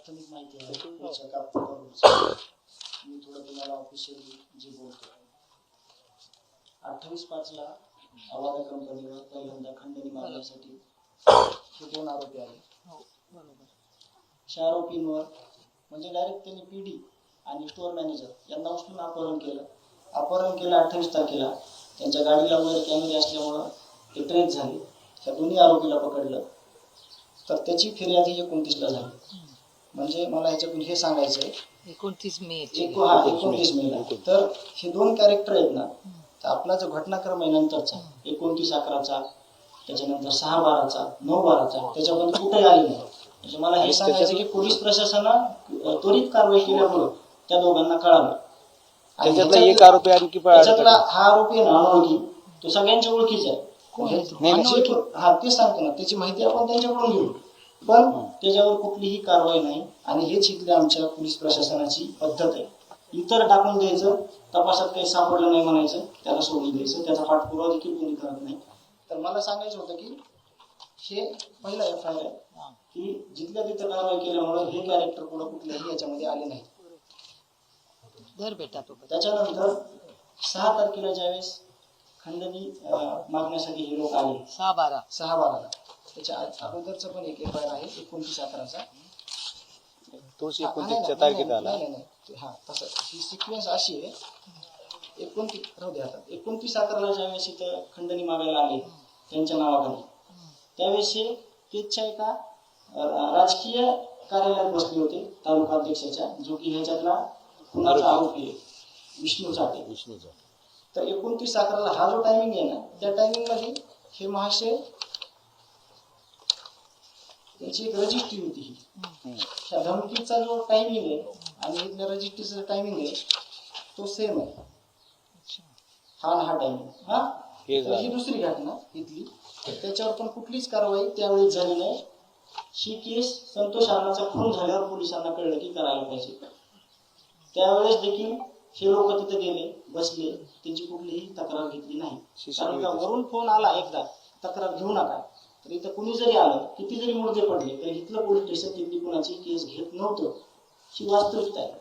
प्राथमिक माहिती आहे पुढच्या कागदावर मी थोडं तुम्हाला ऑफिशियली जे बोलतो. 28/5 ला आवाजा कंपनीवर पहिल्यांदा खंडणी मागण्यासाठी हे 2 आरोपी आले. ह्या आरोपींवर म्हणजे डायरेक्ट त्यांनी पीडी आणि स्टोअर मॅनेजर यांना उचलून अपहरण केलं. 28 तारखेला त्यांच्या गाडीला वगैरे कॅमेरे असल्यामुळं ते ट्रेस झाले. त्या दोन्ही आरोपीला पकडलं. तर त्याची फिर्याद ही 29 ला झाली. म्हणजे मला ह्याच्यातून हे सांगायचं आहे 29 मे 29 मेला. तर हे 2 कॅरेक्टर आहेत ना, तर आपला जो घटनाक्रम आहे नंतरचा 29/11चा, त्याच्यानंतर 6/12चा, 9/12चा, त्याच्यामध्ये कुठेही आले नाही. म्हणजे मला हे सांगायचं की पोलीस प्रशासनानं त्वरित कारवाई केल्यामुळं त्या दोघांना कळालं. त्याच्यातला एक आरोपी आणखी त्याच्यातला हा आरोपी आहे ना अनोळखी, तो सगळ्यांच्या ओळखीचा आहे. हा ते सांगतो ना, त्याची माहिती आपण त्यांच्याकडून घेऊ, पण त्याच्यावर कुठलीही कारवाई नाही. आणि हेच इथली आमच्या पोलीस प्रशासनाची पद्धत आहे. इतर टाकून द्यायचं, तपासात काही सापडलं नाही म्हणायचं, त्याला सोडून द्यायचं, त्याचा पाठपुरावा देखील कोणी करत नाही. तर मला सांगायचं होतं की हे पहिला FIR आहे की जिथल्या तिथं कारवाई केल्यामुळे हे कॅरेक्टर पुढे कुठल्याही याच्यामध्ये आले नाही. त्याच्यानंतर 6 तारखेला ज्यावेळेस खंडणी मागण्यासाठी हे लोक आले 6/12ला, त्याच्या अगोदरचं पण एक FIR आहे 29/11चा. तोच 29च्या तारखेत आला. नाही हा तसं ही सिक्वेन्स अशी आहे. 29/11ला ज्यावेळेस इथं खंडणी मागायला आले त्यांच्या नावाखाली, त्यावेळेस हे तेजच्या एका राजकीय कार्यालयात बसले होते तालुका अध्यक्षाच्या, जो की ह्याच्यातला खुनाचा आरोपी आहे विष्णू चाटे. तर 29/11ला हा जो टायमिंग आहे ना, त्या टायमिंग मध्ये हे महाशय त्याची एक रजिस्ट्री होती. ही ह्या धमकीचा जो टायमिंग आहे आणि इथल्या रजिस्ट्रीचा टायमिंग आहे तो सेम आहे. हा टायमिंग ही दुसरी घटना इथली. त्याच्यावर पण कुठलीच कारवाई त्यावेळेस झाली नाही. ही केस संतोष अण्णाचा खून झाल्यावर पोलिसांना कळलं की करायला पाहिजे. त्यावेळेस देखील हे लोक तिथे गेले, बसले, त्यांची कुठलीही तक्रार घेतली नाही. कारण का वरून फोन आला एकदा तक्रार घेऊ नका, तर इथं कुणी जरी आलं, किती जरी मुर्दे पडले, तर इथलं पोलीस स्टेशन तिथली कुणाची केस घेत नव्हतं. ही वास्तविकता आहे.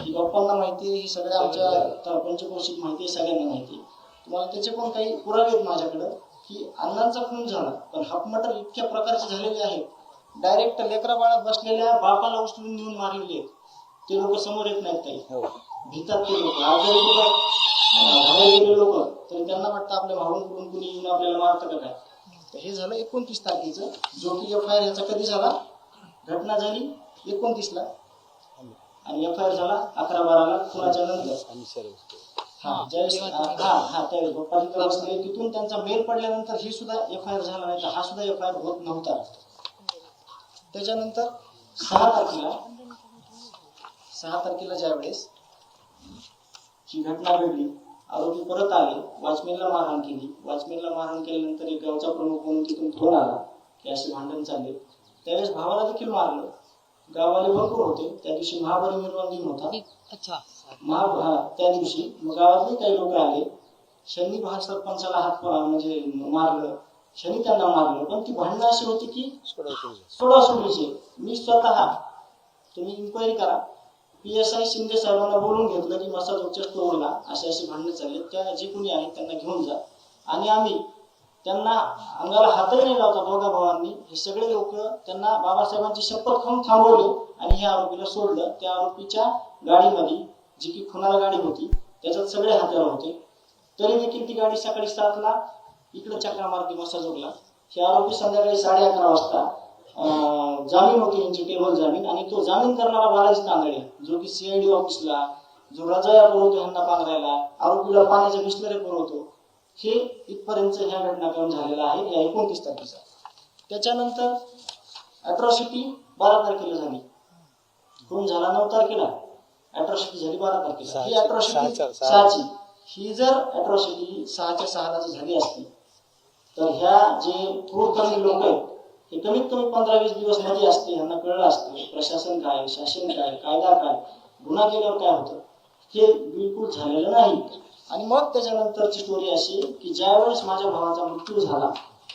ही बाप्पांना माहिती आहे, ही सगळ्या आमच्या पंचक्रोशीत माहिती आहे, सगळ्यांना माहिती आहे. तुम्हाला त्याचे पण काही पुरावे आहेत माझ्याकडं की अण्णांचा खून झाला, पण हाफमटर इतक्या प्रकारचे झालेले आहेत. डायरेक्ट लेकरा बाळात बसलेल्या बापाला उचलून नेऊन मारलेले आहेत. ते लोक समोर येत नाहीत काही, भीतात ते लोक. आज जरी कुठे गेले लोक, तरी त्यांना वाटतं आपल्या भाऊंकडून कुणी येऊन आपल्याला मारतं का काय. तर हे झालं 29 तारखेचं, जो की FIR याचा कधी झाला, घटना झाली 29ला आणि FIR झाला 11/12ला खुनाच्या नंतर. ज्यावेळेस त्यावेळेस पप्पा तिथं बसले, तिथून त्यांचा मेल पडल्यानंतर हे सुद्धा FIR झाला नाही, तर हा सुद्धा FIR होत नव्हता. त्याच्यानंतर 6 तारखेला ज्यावेळेस ही घटना घडली, आरोपी परत आले, वॉचमॅनला मारहाण केली. वॉचमॅनला मारहाण केल्यानंतर एक गावचा प्रमुख म्हणून तिथून फोन आला की असे भांडण चालले. त्यावेळेस भावाला देखील मारलं. गावाले भरपूर होते. त्या दिवशी महापरिनिर्वाण दिन होता. त्या दिवशी मग गावातले काही लोक आले. शनी सरपंचाला हात म्हणजे मारलं, शनी त्यांना मारलं. पण ती भांडणं अशी होती की सोडासोडीची. मी स्वतः, तुम्ही इन्क्वायरी करा, PSI शिंदे साहेबांना बोलून घेतलं की मसाजोगच्या स्टोअरला अशी भांडणं चालले, त्या जे कोणी आहेत त्यांना घेऊन जा. आणि आम्ही त्यांना अंगाला हातही नाही लावता दोघा भावांनी. हे सगळे लोक त्यांना बाबासाहेबांची शपथ खाऊन थांबवले आणि हे आरोपीला सोडलं. त्या आरोपीच्या गाडीमध्ये, जी की खुनाला गाडी होती, त्याच्यात सगळे हत्यार होते. तरी देखील ती गाडी सकाळी 7ला इकडे चक्रा मारती मसाजोगला. हे आरोपी संध्याकाळी 11:30 वाजता जामीन होती यांची, टेबल जामीन. आणि तो जामीन करणारा बालाजी तांदळे, जो की CID ऑफिसला, जो रजाया पुरवतो ह्यांना पांघरायला, आरोपीला पाण्याच्या बिस्लरी पुरवतो, हे इथपर्यंत ह्या घटनाक्रम झालेला आहे या 29 तारखेचा. त्याच्यानंतर अॅट्रॉसिटी 12 तारखेला झाली. खून झाला 9 तारखेला, अॅट्रॉसिटी झाली 12 तारखेला. ही अॅट्रॉसिटी 6ची. ही जर अॅट्रॉसिटी 6च्या 6ला झाली असती, तर ह्या जे थोरकर्मी लोक आहेत हे कमीत कमी 15-20 दिवस मध्ये असते. यांना कळलं असतं प्रशासन काय, शासन काय, कायदा काय, गुन्हा केल्यावर काय होतं. हे बिलकुल झालेलं नाही. आणि मग त्याच्यानंतरची स्टोरी अशी की ज्यावेळेस माझ्या भावाचा मृत्यू झाला,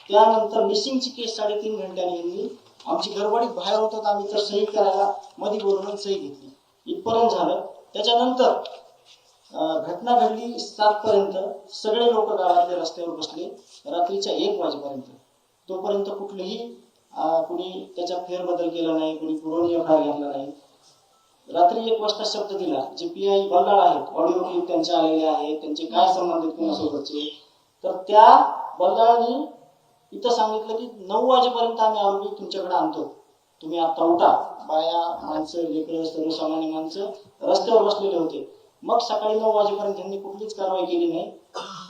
त्यानंतर मिसिंगची केस 3.5 घंट्याने यांनी आमची गडबडीत बाहेर होतो तर आम्ही तर सही करायला मध्ये बोलून सही घेतली, इथपर्यंत झालं. त्याच्यानंतर घटना घडली 7 पर्यंत. सगळे लोक गावातले रस्त्यावर बसले रात्रीच्या 1 वाजेपर्यंत. तोपर्यंत कुठलेही कुणी त्याचा फेरबदल केला नाही, कुणी पुरवणी एफआयआर घेतला नाही. रात्री 1 वाजता शब्द दिला, जे PI बल्लाळ आहेत, ऑडिओ क्लिप त्यांचे आलेले आहेत, त्यांचे काय संबंधित कोणासोबतचे, तर त्या बल्लाळांनी इथं सांगितलं की 9 वाजेपर्यंत आम्ही आरोपी तुमच्याकडे आणतो, तुम्ही आता उठा. बाया, माणसं, लेकरं, सर्वसामान्य माणसं रस्त्यावर बसलेले होते. मग सकाळी 9 वाजेपर्यंत त्यांनी कुठलीच कारवाई केली नाही.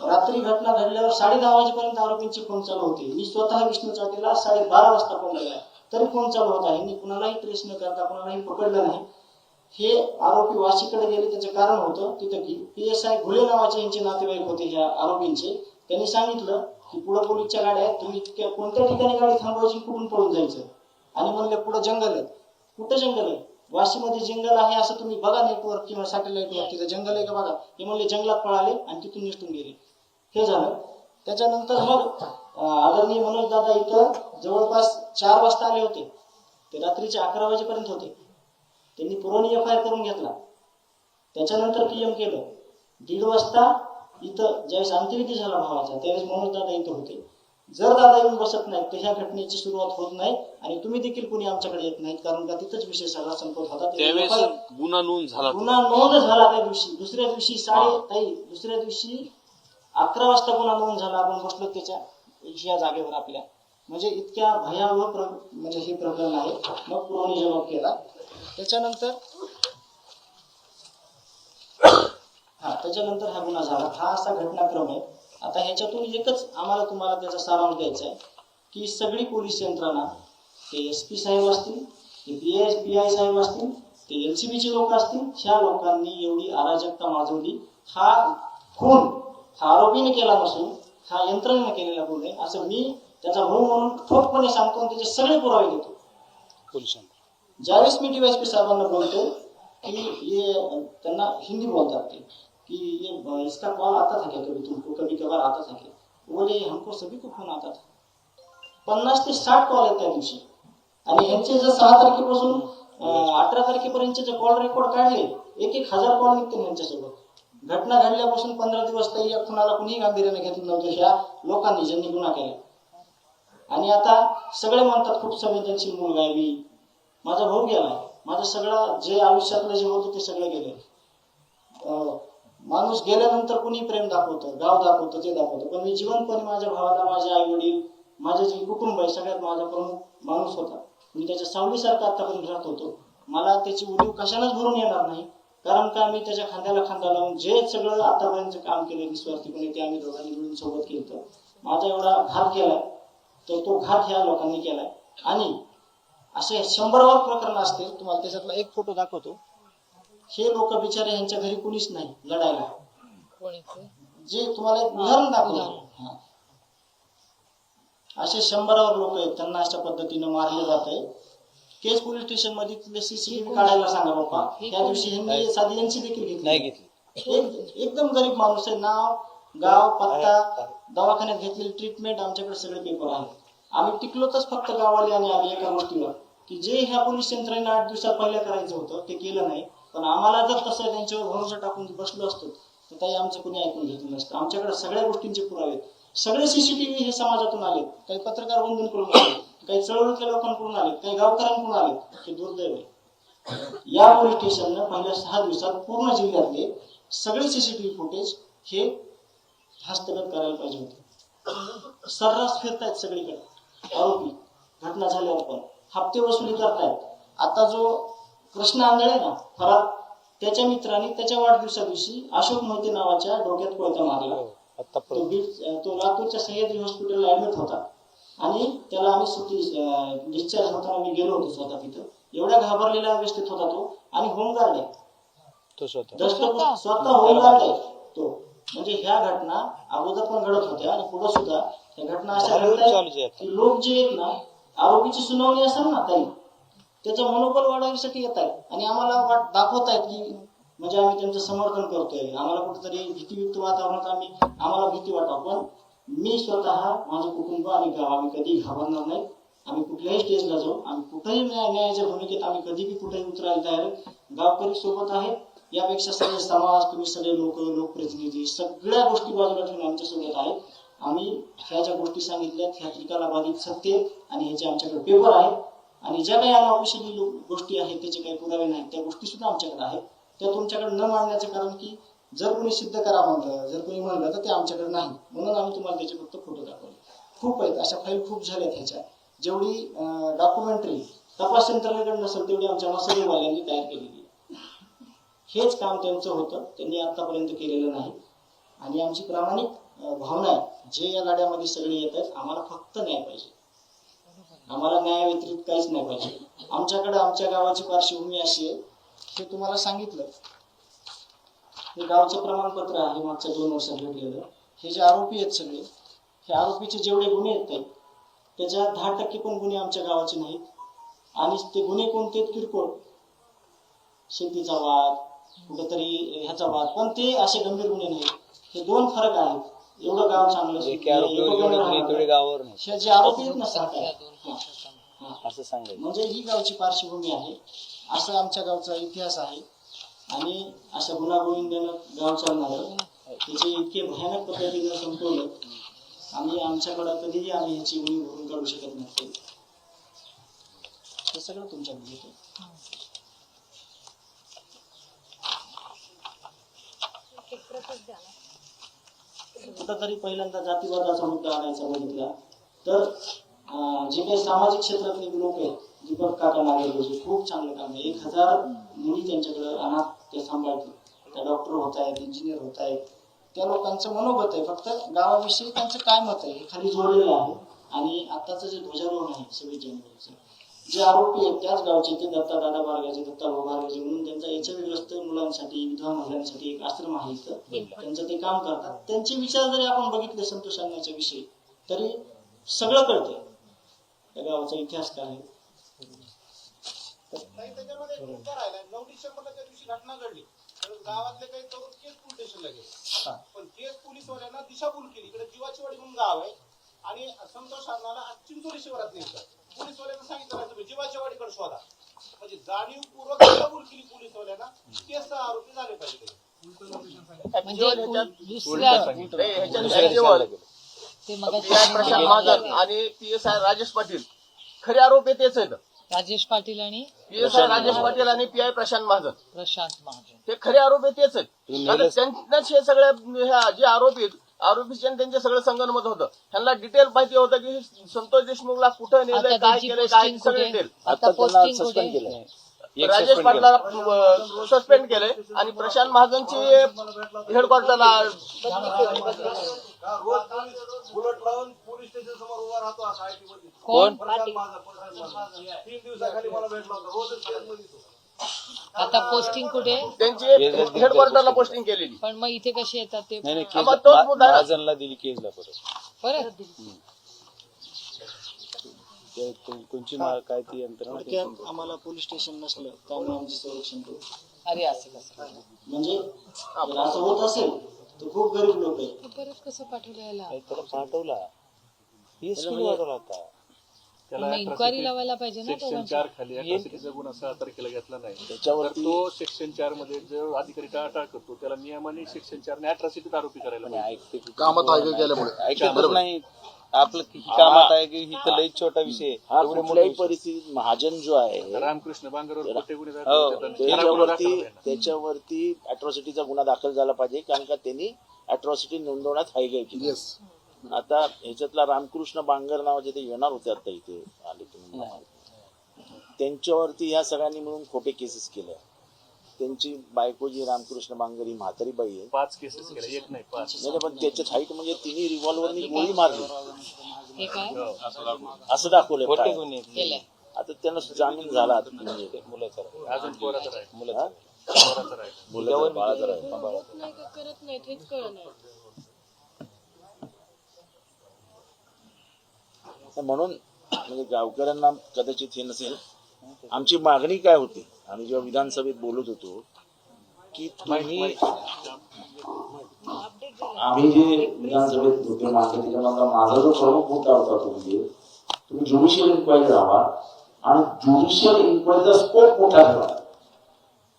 रात्री घटना घडल्यावर 10:30 वाजेपर्यंत आरोपींचे फोन चालू होते. मी स्वतः विष्णू चाटेला 12:30 वाजता फोन केला, तरी फोन चालू होता. यांनी कुणालाही ट्रेस न करता कुणालाही पकडलं नाही. हे आरोपी वाशीकडे गेले, त्याचे कारण होतं तिथं की PSI घुले नावाचे यांचे नातेवाईक होते ह्या आरोपींचे. त्यांनी सांगितलं की पुढे पोलीसच्या गाड्या आहेत, तुम्ही कोणत्या ठिकाणी गाडी थांबवायची, कुठून पळून जायचं. आणि म्हणले पुढे जंगल आहे. कुठं जंगल आहे? वाशीमध्ये जंगल आहे असं तुम्ही बघा नेटवर्क किंवा सॅटेलाइटवर, तिथं जंगल आहे का बघा. हे म्हणले जंगलात पळाले आणि तिथून निसटून गेले. हे झालं. त्याच्यानंतर मग आदरणीय मनोज दादा इथं जवळपास 4 वाजता आले होते, ते रात्रीचे 11 वाजेपर्यंत होते. त्यांनी पुरवणी एफआयआर करून घेतला. त्याच्यानंतर PM केलं. 1:30 वाजता इथं ज्यावेळेस अंत्यविधी झाला भावाचा, त्यावेळेस मनोज दादा इथं होते. जर दादा येऊन बसत नाहीत तर ह्या घटनेची सुरुवात होत नाही आणि तुम्ही देखील कोणी आमच्याकडे येत नाहीत, कारण का तिथंच विषय सगळा संपत होता. त्यावेळेस गुन्हा नोंद झाला. गुन्हा नोंद झाला त्या दिवशी. दुसऱ्या दिवशी 11 वाजता गुन्हा नोंद झाला. आपण बसलो त्याच्या या जागेवर आपल्या. म्हणजे इतक्या भयावह म्हणजे हे प्रकरण आहे. मग पुरवणी जबाब केला. त्याच्यानंतर हा गुन्हा झाला. हा असा घटनाक्रम आहे. आता ह्याच्यातून एकच आम्हाला तुम्हाला त्याचा सारांश द्यायचा आहे की सगळी पोलीस यंत्रणा, ते SP साहेब असतील, ते PI साहेब असतील, ते LCBचे लोक असतील, ह्या लोकांनी एवढी अराजकता माजवली. हा खून हा आरोपीने केला नसून हा यंत्रणेने केलेला गुन्हा आहे असं मी त्याचा भाऊ म्हणून ठोकपणे सांगतो आणि त्याचे सगळे पुरावे देतो पोलिसांना. ज्यावेळेस मी DYSP साहेबांना बोलतो की ये त्यांना हिंदी बोलतात ते कि ये इसका कॉल आता था क्या कभी तुमको, कभी कभार आता था क्या. बोले हमको सभी को फोन आता था. 50 ते 60 कॉल आहेत त्या दिवशी. आणि यांचे जर 6 तारखेपासून 18 तारखेपर्यंतचे जे कॉल रेकॉर्ड काढले, 1,000 कॉल निघते यांच्यासोबत. घटना घडल्यापासून 15 दिवस तरी या खुनाला कुणीही गांभीर्याने घेतलं नव्हतं ह्या लोकांनी ज्यांनी गुन्हा केला. आणि आता सगळे म्हणतात खूप संवेदनशील मुलगा आहे मी, माझा भाऊ गेलाय, माझं सगळं जे आयुष्यातलं जे होतं ते सगळं गेलं. माणूस गेल्यानंतर कुणी प्रेम दाखवतं, गाव दाखवतं, ते दाखवतं, पण मी जिवंतपणे माझ्या भावाला, माझे आई वडील, माझे जे कुटुंब आहे सगळ्यात माझा प्रमुख माणूस होता. मी त्याच्या सावलीसारखा आतापर्यंत राहत होतो. मला त्याची उडीव कशालाच भरून येणार नाही, कारण का मी त्याच्या खांद्याला खांदा लावून जे सगळं आतापर्यंत काम केलं निस्वार्थीपणे ते आम्ही दोघांनी मिळून सोबत केलं. माझा एवढा घात केलाय तर तो घात ह्या लोकांनी केलाय. आणि असे 100वर प्रकरण असते. तुम्हाला त्याच्यातला एक फोटो दाखवतो. हे लोक बिचारे यांच्या घरी कुणीच नाही लढायला. जे तुम्हाला एक उदाहरण दाखवतो. असे 100वर लोक आहेत, त्यांना अशा पद्धतीने मारले जात आहे. केज पोलीस स्टेशन मध्ये तिथले CCTV काढायला सांगा बाप्पा. त्या दिवशी ह्यांनी साधी यांची देखील घेतली. एकदम गरीब माणूस आहे. नाव, गाव, पत्ता, दवाखान्यात घेतलेली ट्रीटमेंट, आमच्याकडे सगळे पेपर आहेत. आम्ही टिकलोतच फक्त गावाले आणि आम्ही एका गोष्टीवर की जे ह्या पोलीस यंत्रणेला 8 दिवसात पहिल्या करायचं होतं ते केलं नाही. पण आम्हाला जर तसं त्यांच्यावर भरोसा टाकून बसलो असतो तर काही आमचं कोणी ऐकून घेतलं नसतं. आमच्याकडे सगळ्या गोष्टींचे पुरावे आहेत. सगळे CCTV हे समाजातून आलेत. काही पत्रकार बंधूंकडून आले, काही चळवळीतल्या लोकांकडून आले, काही गावकऱ्यांकडून आले. हे दुर्दैव आहे. या पोलीस स्टेशननं पहिल्या 6 दिवसात पूर्ण जिल्ह्यातले सगळे CCTV फुटेज हे हस्तगत करायला पाहिजे होते. सर्रास फिरतायत सगळीकडे आरोपी. घटना झाल्यावर पण हप्ते वसुली करतायत. आता जो कृष्ण आंधळे ना फरार, त्याच्या मित्रांनी त्याच्या वाढदिवसा दिवशी अशोक मोहिते नावाच्या डोक्यात कोयता मारला. तो लातूरच्या सह्याद्री हॉस्पिटलला ऍडमिट होता आणि त्याला आम्ही सुट्टी डिस्चार्ज होताना मी गेलो होतो स्वतः तिथं. एवढ्या घाबरलेल्या अवस्थेत होता तो. आणि होमगार्ड आहे तो, स्वतः होमगार्ड आहे तो. म्हणजे ह्या घटना अगोदर पण घडत होत्या आणि पुढे सुद्धा ह्या घटना अशा घडतात की लोक जे आहेत ना, आरोपीची सुनावणी असेल ना ताई, त्याचं मनोबल वाढवण्यासाठी येत आहेत आणि आम्हाला दाखवत आहेत की म्हणजे आम्ही त्यांचं समर्थन करतोय. आम्हाला कुठेतरी भीतीयुक्त वातावरणात आम्हाला भीती वाटावं. पण मी स्वतः, माझं कुटुंब आणि गाव आम्ही कधी घाबरणार नाही. आम्ही कुठल्याही स्टेजला जाऊ, आम्ही कुठेही न्यायाच्या भूमिकेत आम्ही कधी बी कुठेही उतरायला तयार आहे. गावकरी सोबत आहे, यापेक्षा सगळे समाज, तुम्ही सगळे लोक, लोकप्रतिनिधी, सगळ्या गोष्टी बाजूला ठेवून आमच्या सोबत आहेत. आम्ही ह्या ज्या गोष्टी सांगितल्या ह्या त्रिकालाबाधित सत्य आणि ह्याचे आमच्याकडे पेपर आहेत आणि ज्या काही अनऑफिशियली गोष्टी आहेत त्याचे काही पुरावे नाहीत त्या गोष्टी सुद्धा आमच्याकडे आहेत. त्या तुमच्याकडे न मांडण्याचं कारण की जर कोणी सिद्ध करा म्हणलं, जर कोणी म्हणलं तर ते आमच्याकडे नाही, म्हणून आम्ही तुम्हाला त्याचे फक्त फोटो दाखवले. खूप आहेत, अशा फाईल खूप झाल्यात ह्याच्या. जेवढी डॉक्युमेंटरी तपास यंत्रणेकडे नसेल तेवढी आमच्या मसुदेवाल्यांनी तयार केलेली आहे. हेच काम त्यांचं होतं, त्यांनी आतापर्यंत केलेलं नाही. आणि आमची प्रामाणिक भावना आहे, जे या लढ्यामध्ये सगळे येत आहेत, आम्हाला फक्त न्याय पाहिजे. आम्हाला न्याय व्यतिरिक्त काहीच नाही पाहिजे. आमच्याकडे आमच्या गावाची पार्श्वभूमी अशी आहे, हे तुम्हाला सांगितलं. हे गावचं प्रमाणपत्र आहे मागच्या 2 वर्षात भेटलेलं. हे जे आरोपी आहेत सगळे, हे आरोपीचे जेवढे गुन्हे आहेत त्याच्या 10% पण गुन्हे आमच्या गावाचे नाहीत. आणि ते गुन्हे कोणते आहेत? किरकोळ, शेतीचा वाद, कुठेतरी ह्याचा वाद, पण ते असे गंभीर गुन्हे नाहीत. हे 2 फरक आहेत. एवढं गाव चांगलं जे आरोपी आहेत ना असं सांगायचं म्हणजे ही गावची पार्श्वभूमी आहे, असं आमच्या गावचा इतिहास आहे. आणि अशा गुणागोविंदानं गाव चालणार त्याचे इतके भयानक पद्धतीनं संपवलं. आम्ही आमच्याकडं कधीही आम्ही ह्याची उणीव भरून काढू शकत नसतो. हे सगळं तुमच्याकडे घेतो. कुठंतरी पहिल्यांदा जातीवादाचा मुद्दा आणायचा बघितला तर जे काही सामाजिक क्षेत्रातले लोक आहेत, दीपक काका नागेरगोजे खूप चांगलं काम आहे. 1000 मुली त्यांच्याकडे अनाथ त्या सांभाळतात, त्या डॉक्टर होत आहेत, इंजिनियर होत आहेत. त्या लोकांचं मनोगत आहे, फक्त गावाविषयी त्यांचं काय मत आहे हे खाली जोडलेलं आहे. आणि आताचं जे ध्वजारोहण आहे 26 जानेवारीचं, जे आरोपी आहेत त्याच गावचे, ते दत्ता दादा बारगाजे, दत्ता भाऊ बारगाजे म्हणून त्यांचा एचआयव्हीग्रस्त मुलांसाठी, विधवा महिलांसाठी एक आश्रम आहे इथं. त्यांचं ते काम करतात. त्यांचे विचार जरी आपण बघितले संतोष अण्णाच्या विषयी तरी सगळं कळतंय त्या गावाचा इतिहास काय आहे. त्याच्यामध्ये एक मुद्दा राहिला. 9 डिसेंबरला त्या दिवशी घटना घडली तर गावातले काही तरुण केस पोलीस स्टेशनला गेले, पण केस पोलीसवाल्यांना दिशाभूल केली. इकडे जीवाचीवाडी म्हणून गाव आहे आणि संतोष अण्णाला चिंचोली शिवारात नेलं. पोलीसवाल्यांना सांगितलं तुम्ही जीवाचीवाडीकडे शोधा, म्हणजे जाणीवपूर्वक दिशाभूल केली पोलीसवाल्यांना. केस आरोपी झाले पाहिजे. प्रशांत महाजन आणि पीएसआय राजेश पाटील खरे आरोपी तेच आहेत. राजेश पाटील आणि पीएसआय राजेश पाटील आणि पीआय प्रशांत महाजन हे खरे आरोपी तेच आहेत. त्यांनाच हे सगळे जे आरोपी आरोपीचे त्यांचे सगळं संगनमत होतं. त्यांना डिटेल माहिती होतं की संतोष देशमुखला कुठं नेलं, काय केलं, काय सगळे डिटेल. सस्पेंड केलं, राजेश पाटला सस्पेंड केले आणि प्रशांत महाजनची हेडक्वार्टरला बुलेट लावून पोलीस स्टेशन समोर उभा राहतो. असा कोण 3 दिवसाखाली मला भेटला होता. रोजच केसमध्ये तो. आता पोस्टिंग कुठे? त्यांची हेडक्वार्टरला पोस्टिंग केलेली. पण मग इथे कशी येतात ते? महाजनला दिली केसला परत कोणची काय ती यंत्रणा आम्हाला पोलीस स्टेशन नसलं त्यामुळे आमचं संरक्षण करू. अरे असं कसं म्हणजे जर असं होत असेल तर खूप गरीब लोक आहेत. परत कसं पाठवलं याला? त्याला पाठवला पाठवला होता. इन्क्वायरी लावायला पाहिजे ना. सेक्शन 4 खाली अॅट्रॉसिटीचा गुन्हा 6 तारखेला घेतला नाही तर तो सेक्शन 4 मध्ये जो अधिकारी टाळाटाळ करतो त्याला नियमाने सेक्शन 4 ने अॅट्रॉसिटीत आरोपी करायला पाहिजे. कामात ऐकतच नाही. आपलं कामात आहे की ही तर लई छोटा विषय. एवढे मोठ्या परिस्थितीत महाजन जो आहे रामकृष्ण बांगरवर खोटे गुन्हे त्याच्यावरती अॅट्रॉसिटीचा गुन्हा दाखल झाला पाहिजे, कारण का त्यांनी अॅट्रॉसिटी नोंदवण्यात हायगाई केली. आता ह्याच्यातला रामकृष्ण बांगर नावाचे ते येणार होते, आता इथे आले तुम्ही, त्यांच्यावरती ह्या सगळ्यांनी मिळून खोटे केसेस केल्या. त्यांची बायको जी रामकृष्ण बांगर ही म्हातारी बाई आहे, 5 केसेस केल्या, एक नाही 5. नाही पण त्याच्यात हाईट म्हणजे तिन्ही रिव्हॉल्वरनी गोळी मारली हे काय असं दाखवलंय. खोटे गुन्हे केलंय? आता त्यांना जामीन झाला. अजून पोराचं राहील, मुलावर बाळाचा राहील. करत नाही हेच कळलं नाही. म्हणून म्हणजे गावकऱ्यांना कदाचित हे नसेल. आमची मागणी काय होती, आम्ही जेव्हा विधानसभेत बोलत होतो की तुम्ही, आम्ही जे विधानसभेत होते मागे त्याच्यामधला माझा जो प्रमुख मुद्दा होता तो म्हणजे तुम्ही ज्युडिशियल इन्क्वायरी लावा आणि ज्युडिशियल इन्क्वायरीचा स्कोप मोठा ठेवा.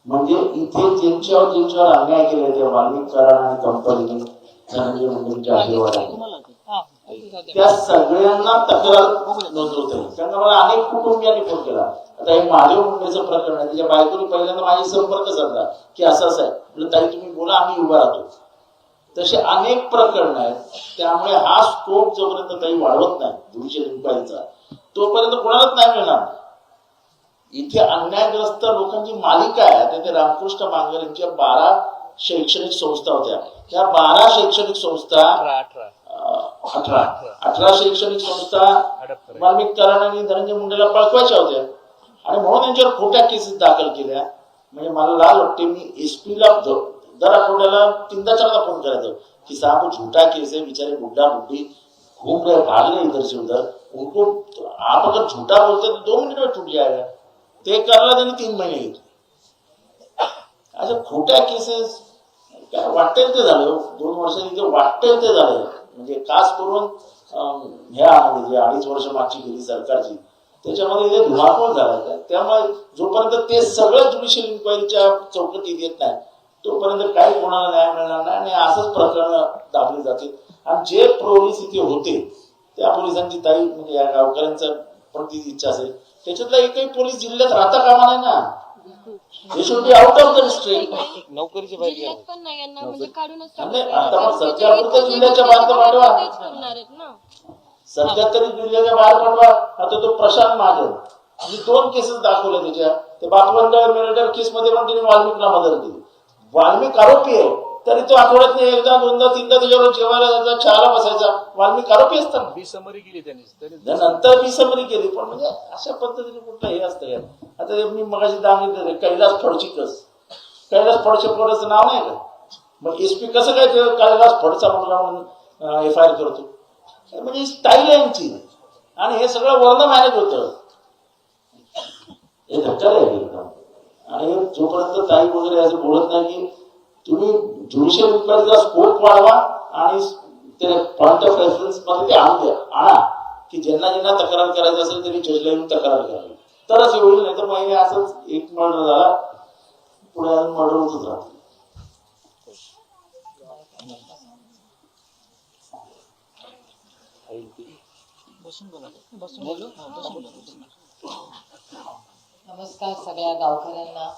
म्हणजे इथे ज्यांच्यावर अन्याय केले ते वाल्मिक कराड आणि कंपनीने धनंजय मुंडेंच्या आशीर्वादाने त्या सगळ्यांना तक्रार नोंदवता येईल. कारण मला अनेक कुटुंबियांनी फोन केला. आता हे महादेव मुंडेचं प्रकरण आहे, त्याच्या बायकोनी पहिल्यांदा माझी संपर्क साधला की असं आहे. म्हणजे ताई तुम्ही बोला, आम्ही उभा राहतो. तसे अनेक प्रकरण आहेत. त्यामुळे हा स्कोप जोपर्यंत काही वाढवत नाही ज्युडिशियल इन्क्वायरीचा, तोपर्यंत कोणालाच नाही मिळणार. इथे अन्यायग्रस्त लोकांची मालिका आहे. आता ते रामकृष्ण बांगर यांच्या 12 शैक्षणिक संस्था होत्या. त्या 12 शैक्षणिक संस्था 18 शैक्षणिक संस्था वाल्मिक कराड आणि धनंजय मुंडेला पळकवायच्या होत्या आणि म्हणून त्यांच्यावर खोट्या केसेस दाखल केल्या. म्हणजे मला लाज वाटते, मी एसपीला दर आठवड्याला 3-4दा फोन करायचो की साहब झूठा केस है, बेचारे बुड्ढा बुड्ढी घूम रहे, भाग रहे इधर से उधर, उनको आप अगर झूठा बोलते तो 2 मिनट में टूट जाएगा. ते करायला त्यांनी 3 महिने घेतले. अशा खोट्या केसेस काय वाटेल ते झालं. 2 वर्षांनी जे वाटेल ते झालं. म्हणजे खास करून ह्या म्हणजे जे 2.5 वर्ष मागची गेली सरकारची, त्याच्यामध्ये धुमाकूळ झाला. त्यामुळे जोपर्यंत ते सगळं ज्युडिशियल इन्क्वायरीच्या चौकटीत येत नाही तोपर्यंत काही कोणाला न्याय मिळणार नाही आणि असंच प्रकरण दाबले जातील. आणि जे पोलीस इथे होते त्या पोलिसांची ताई म्हणजे या गावकऱ्यांचा पण ती इच्छा असेल, त्याच्यातला एकही पोलीस जिल्ह्यात राहता कामा नाही ना. हे should be out of the district. नोकरीच्या बाहेर जिल्ह्यात पण नाही, यांना म्हणजे काढूनच नाही, टाकलं. आता मग कारण सध्या ते पुरतं जे जिल्ह्याच्या इथे बाहेर तर पाठवा. तेच करणार आहेत ना. सध्या तरी जिल्ह्याच्या बाहेर पाठवा. आता तो प्रशांत महाजन म्हणजे 2 केसेस दाखवल्या त्याच्या. ते बापवंत मिलिटरी केस मध्ये पण त्यांनी वाल्मिकला मदत केली. वाल्मिक आरोपी आहे तरी तो आठवड्यात 1दा 2दा 3दा त्याच्यावर जेवायला जायचा, चहाला बसायचा. वाल्मिक आरोपी असताना बिसमरी गेली त्यांनी तरी नंतर बिसमरी केली. पण म्हणजे अशा पद्धतीने कुठलं हे असतं यार. आता मी मगाशी सांगितलं कैलास फडचिकस, कैलास फडचिकरचं नाव नाही का, मग एसपी कसं काय कैलास फडचा मुलगा म्हणून FIR करतो. म्हणजे स्टाईल आहे यांची आणि हे सगळं वर्ण मॅनेज होतं. हे धक्का आहे एकदम. आणि जोपर्यंत ताई वगैरे असं बोलत नाही की तुम्ही ज्युडिशियल इन्क्वायरीचा स्कोप वाढवा आणि ते पॉइंट ऑफ रेफरन्स मध्ये ते आणा की ज्यांना तक्रार करायची असेल तरी जजला येऊन तक्रार करावी, तरच हे होईल. नाही तर मग हे असंच एक मर्डर झाला पुढे अजून मर्डर होतच राहतो. नमस्कार सगळ्या गावकऱ्यांना.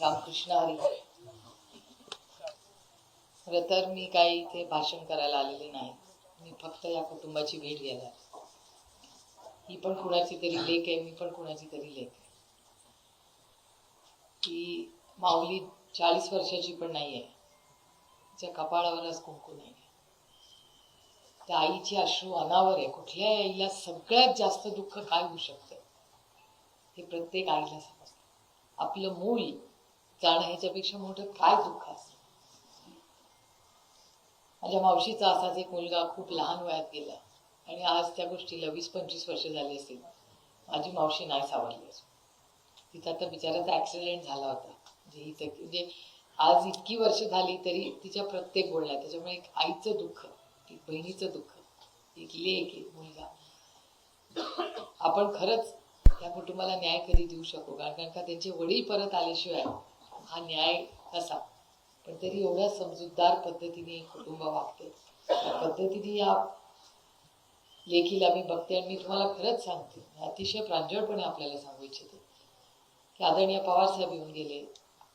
रामकृष्ण हरी. खरं तर मी काही इथे भाषण करायला आलेले नाही. मी फक्त या कुटुंबाची भेट घ्यायला. ही पण कुणाची तरी लेक आहे, मी पण कुणाची तरी लेक आहे. की माऊली 40 वर्षाची पण नाही आहे, तिच्या कपाळावरच कुंकू नाही. त्या आईची अश्रू अनावर आहे. कुठल्या आईला सगळ्यात जास्त दुःख काय होऊ शकतं हे प्रत्येक आईला समजतं. आपलं मूल जाणं ह्याच्यापेक्षा मोठं काय दुःख असतं. माझ्या मावशीचा असाच एक मुलगा खूप लहान वयात गेला आणि आज त्या गोष्टीला 20-25 वर्ष झाली असतील. माझी मावशी नाही सावरली असून. तिचा तर बिचाराचा ऍक्सिडेंट झाला होता. म्हणजे आज इतकी वर्ष झाली तरी तिच्या प्रत्येक बोलण्यात त्याच्यामुळे एक आईचं दुःख, एक बहिणीचं दुःख, एक लेक, एक मुलगा. आपण खरंच त्या कुटुंबाला न्याय कधी देऊ शकू कारण का त्यांचे वडील परत आल्याशिवाय हा न्याय कसा. पण तरी एवढ्या समजूतदार पद्धतीने कुटुंब वागते. त्या पद्धतीने या लेखीला मी बघते आणि मी तुम्हाला खरंच सांगते, अतिशय प्रांजळपणे आपल्याला सांगू इच्छिते की आदरणीय पवार साहेब येऊन गेले.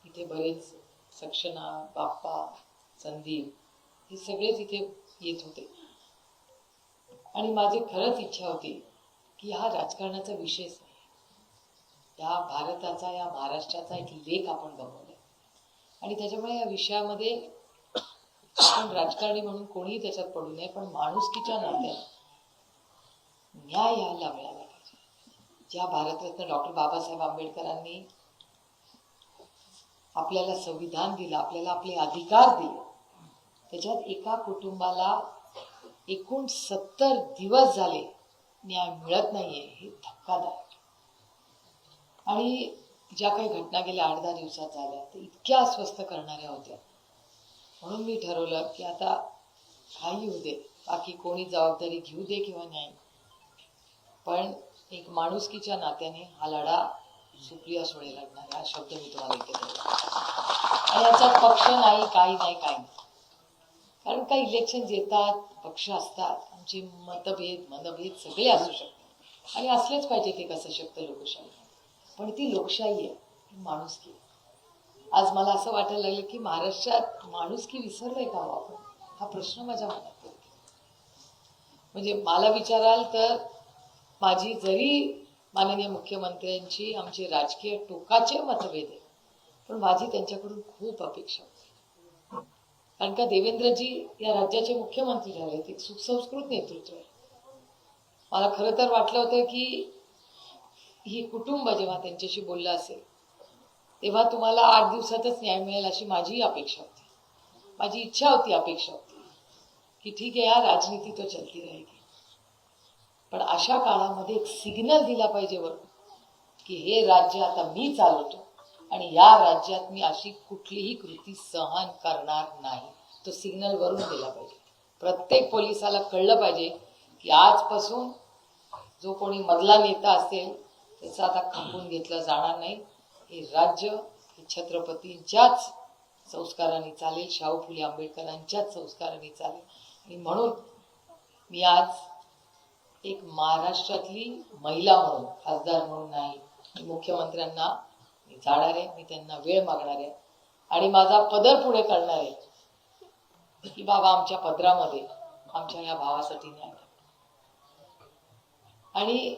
इथे बरेच सक्षना, बाप्पा, संदीप हे सगळेच इथे येत होते आणि माझी खरंच इच्छा होती की हा राजकारणाचा विषयच नाही. या भारताचा, या महाराष्ट्राचा एक लेख आपण गमावलाय आणि त्याच्यामुळे या विषयामध्ये आपण राजकारणी म्हणून कोणीही त्याच्यात पडू नये, पण माणुसकीच्या नात्याने न्याय यायला मिळाला पाहिजे. ज्या भारतरत्न डॉक्टर बाबासाहेब आंबेडकरांनी आपल्याला संविधान दिलं, आपल्याला आपले अधिकार दिले, त्याच्यात एका कुटुंबाला एकूण 70 दिवस झाले न्याय मिळत नाहीये हे धक्कादायक. आणि ज्या काही घटना गेल्या 8-10 दिवसात झाल्या ते इतक्या अस्वस्थ करणाऱ्या होत्या. म्हणून मी ठरवलं की आता काही होऊ दे, बाकी कोणी जबाबदारी घेऊ दे किंवा नाही, पण एक माणुसकीच्या नात्याने हा लढा सुप्रिया सुळे लढणार आहे, हा शब्द मी तुम्हाला इथे देतो. आणि याच्यात पक्ष नाही, काही नाही, काही नाही. कारण काही इलेक्शन येतात, पक्ष असतात, आमचे मनभेद सगळे असू शकतात आणि असलेच पाहिजे ते कसं शक्य लोकशाही. पण ती लोकशाही आहे, ही माणुसकी आहे. आज मला असं वाटायला लागलं की महाराष्ट्रात माणुसकी विसरलोय का हो आपण, हा प्रश्न माझ्या मनात येतो. म्हणजे मला विचाराल तर माझी जरी माननीय मुख्यमंत्र्यांची आमचे राजकीय टोकाचे मतभेद आहे, पण माझी त्यांच्याकडून खूप अपेक्षा होती. कारण का देवेंद्रजी या राज्याचे मुख्यमंत्री झाले, एक सुसंस्कृत नेतृत्व आहे. मला खरं तर वाटलं होतं की ही कुटुंब जेव्हा त्यांच्याशी बोललं असेल तेव्हा तुम्हाला 8 दिवसातच न्याय मिळेल अशी माझी अपेक्षा होती, माझी इच्छा होती, अपेक्षा होती की ठीक आहे यार, राजनीती तो चलती रहेगी. पण अशा काळामध्ये एक सिग्नल दिला पाहिजे वरून की हे राज्य आता मी चालवतो आणि या राज्यात मी अशी कुठलीही कृती सहन करणार नाही. तो सिग्नल वरून दिला पाहिजे. प्रत्येक पोलिसाला कळलं पाहिजे की आजपासून जो कोणी मधला नेता असेल त्याचं आता खपवून घेतलं जाणार नाही. हे राज्य हे छत्रपतींच्याच संस्काराने चालेल, शाहू फुले आंबेडकरांच्याच संस्काराने चालेल. आणि म्हणून मी आज एक महाराष्ट्रातली महिला म्हणून, खासदार म्हणून नाही, मी मुख्यमंत्र्यांना मी जाणार आहे, मी त्यांना वेळ मागणार आहे आणि माझा पदर पुढे करणार आहे की बाबा आमच्या पदरामध्ये आमच्या या भावासाठी न्याय. आणि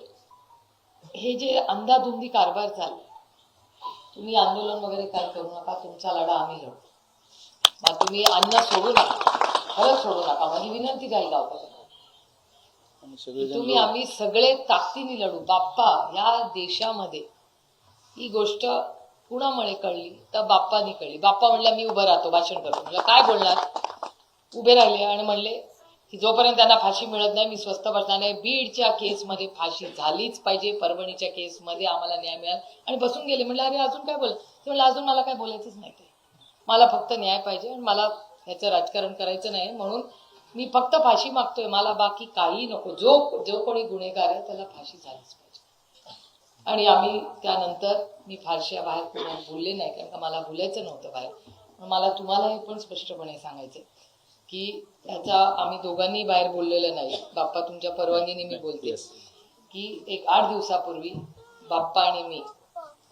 हे जे अंधाधुंदी कारभार चालला, तुम्ही आंदोलन वगैरे काय करू नका, तुमचा लढा आम्ही लढू. मग तुम्ही अन्न सोडू नका, खरंच सोडू नका, माझी विनंती राहील गावकऱ्यांना. तुम्ही आम्ही सगळे ताकदीने लढू. बाप्पा या देशामध्ये ही गोष्ट कुणामुळे कळली तर बाप्पानी कळली. बाप्पा म्हणला मी उभं राहतो, भाषण करतो. म्हणलं काय बोलणार? उभे राहिले आणि म्हणले की जोपर्यंत त्यांना फाशी मिळत नाही मी स्वस्थ बसणार नाही. बीडच्या केसमध्ये फाशी झालीच पाहिजे, परभणीच्या केसमध्ये आम्हाला न्याय मिळाला आणि बसून गेले. म्हणलं अरे अजून काय बोल? ते म्हणलं अजून मला काय बोलायचंच नाही, मला फक्त न्याय पाहिजे आणि मला ह्याचं राजकारण करायचं नाही, म्हणून मी फक्त फाशी मागतोय, मला बाकी काही नको. जो कोणी गुन्हेगार आहे त्याला फाशी झालीच पाहिजे. आणि आम्ही त्यानंतर मी फारशा बाहेर कोणाला बोलले नाही, कारण का मला बोलायचं नव्हतं बाहेर. मला तुम्हाला हे पण स्पष्टपणे सांगायचं की ह्याचा आम्ही दोघांनी बाहेर बोललेलं नाही. बाप्पा तुमच्या परवानगीने मी बोलते की एक 8 दिवसापूर्वी बाप्पा आणि मी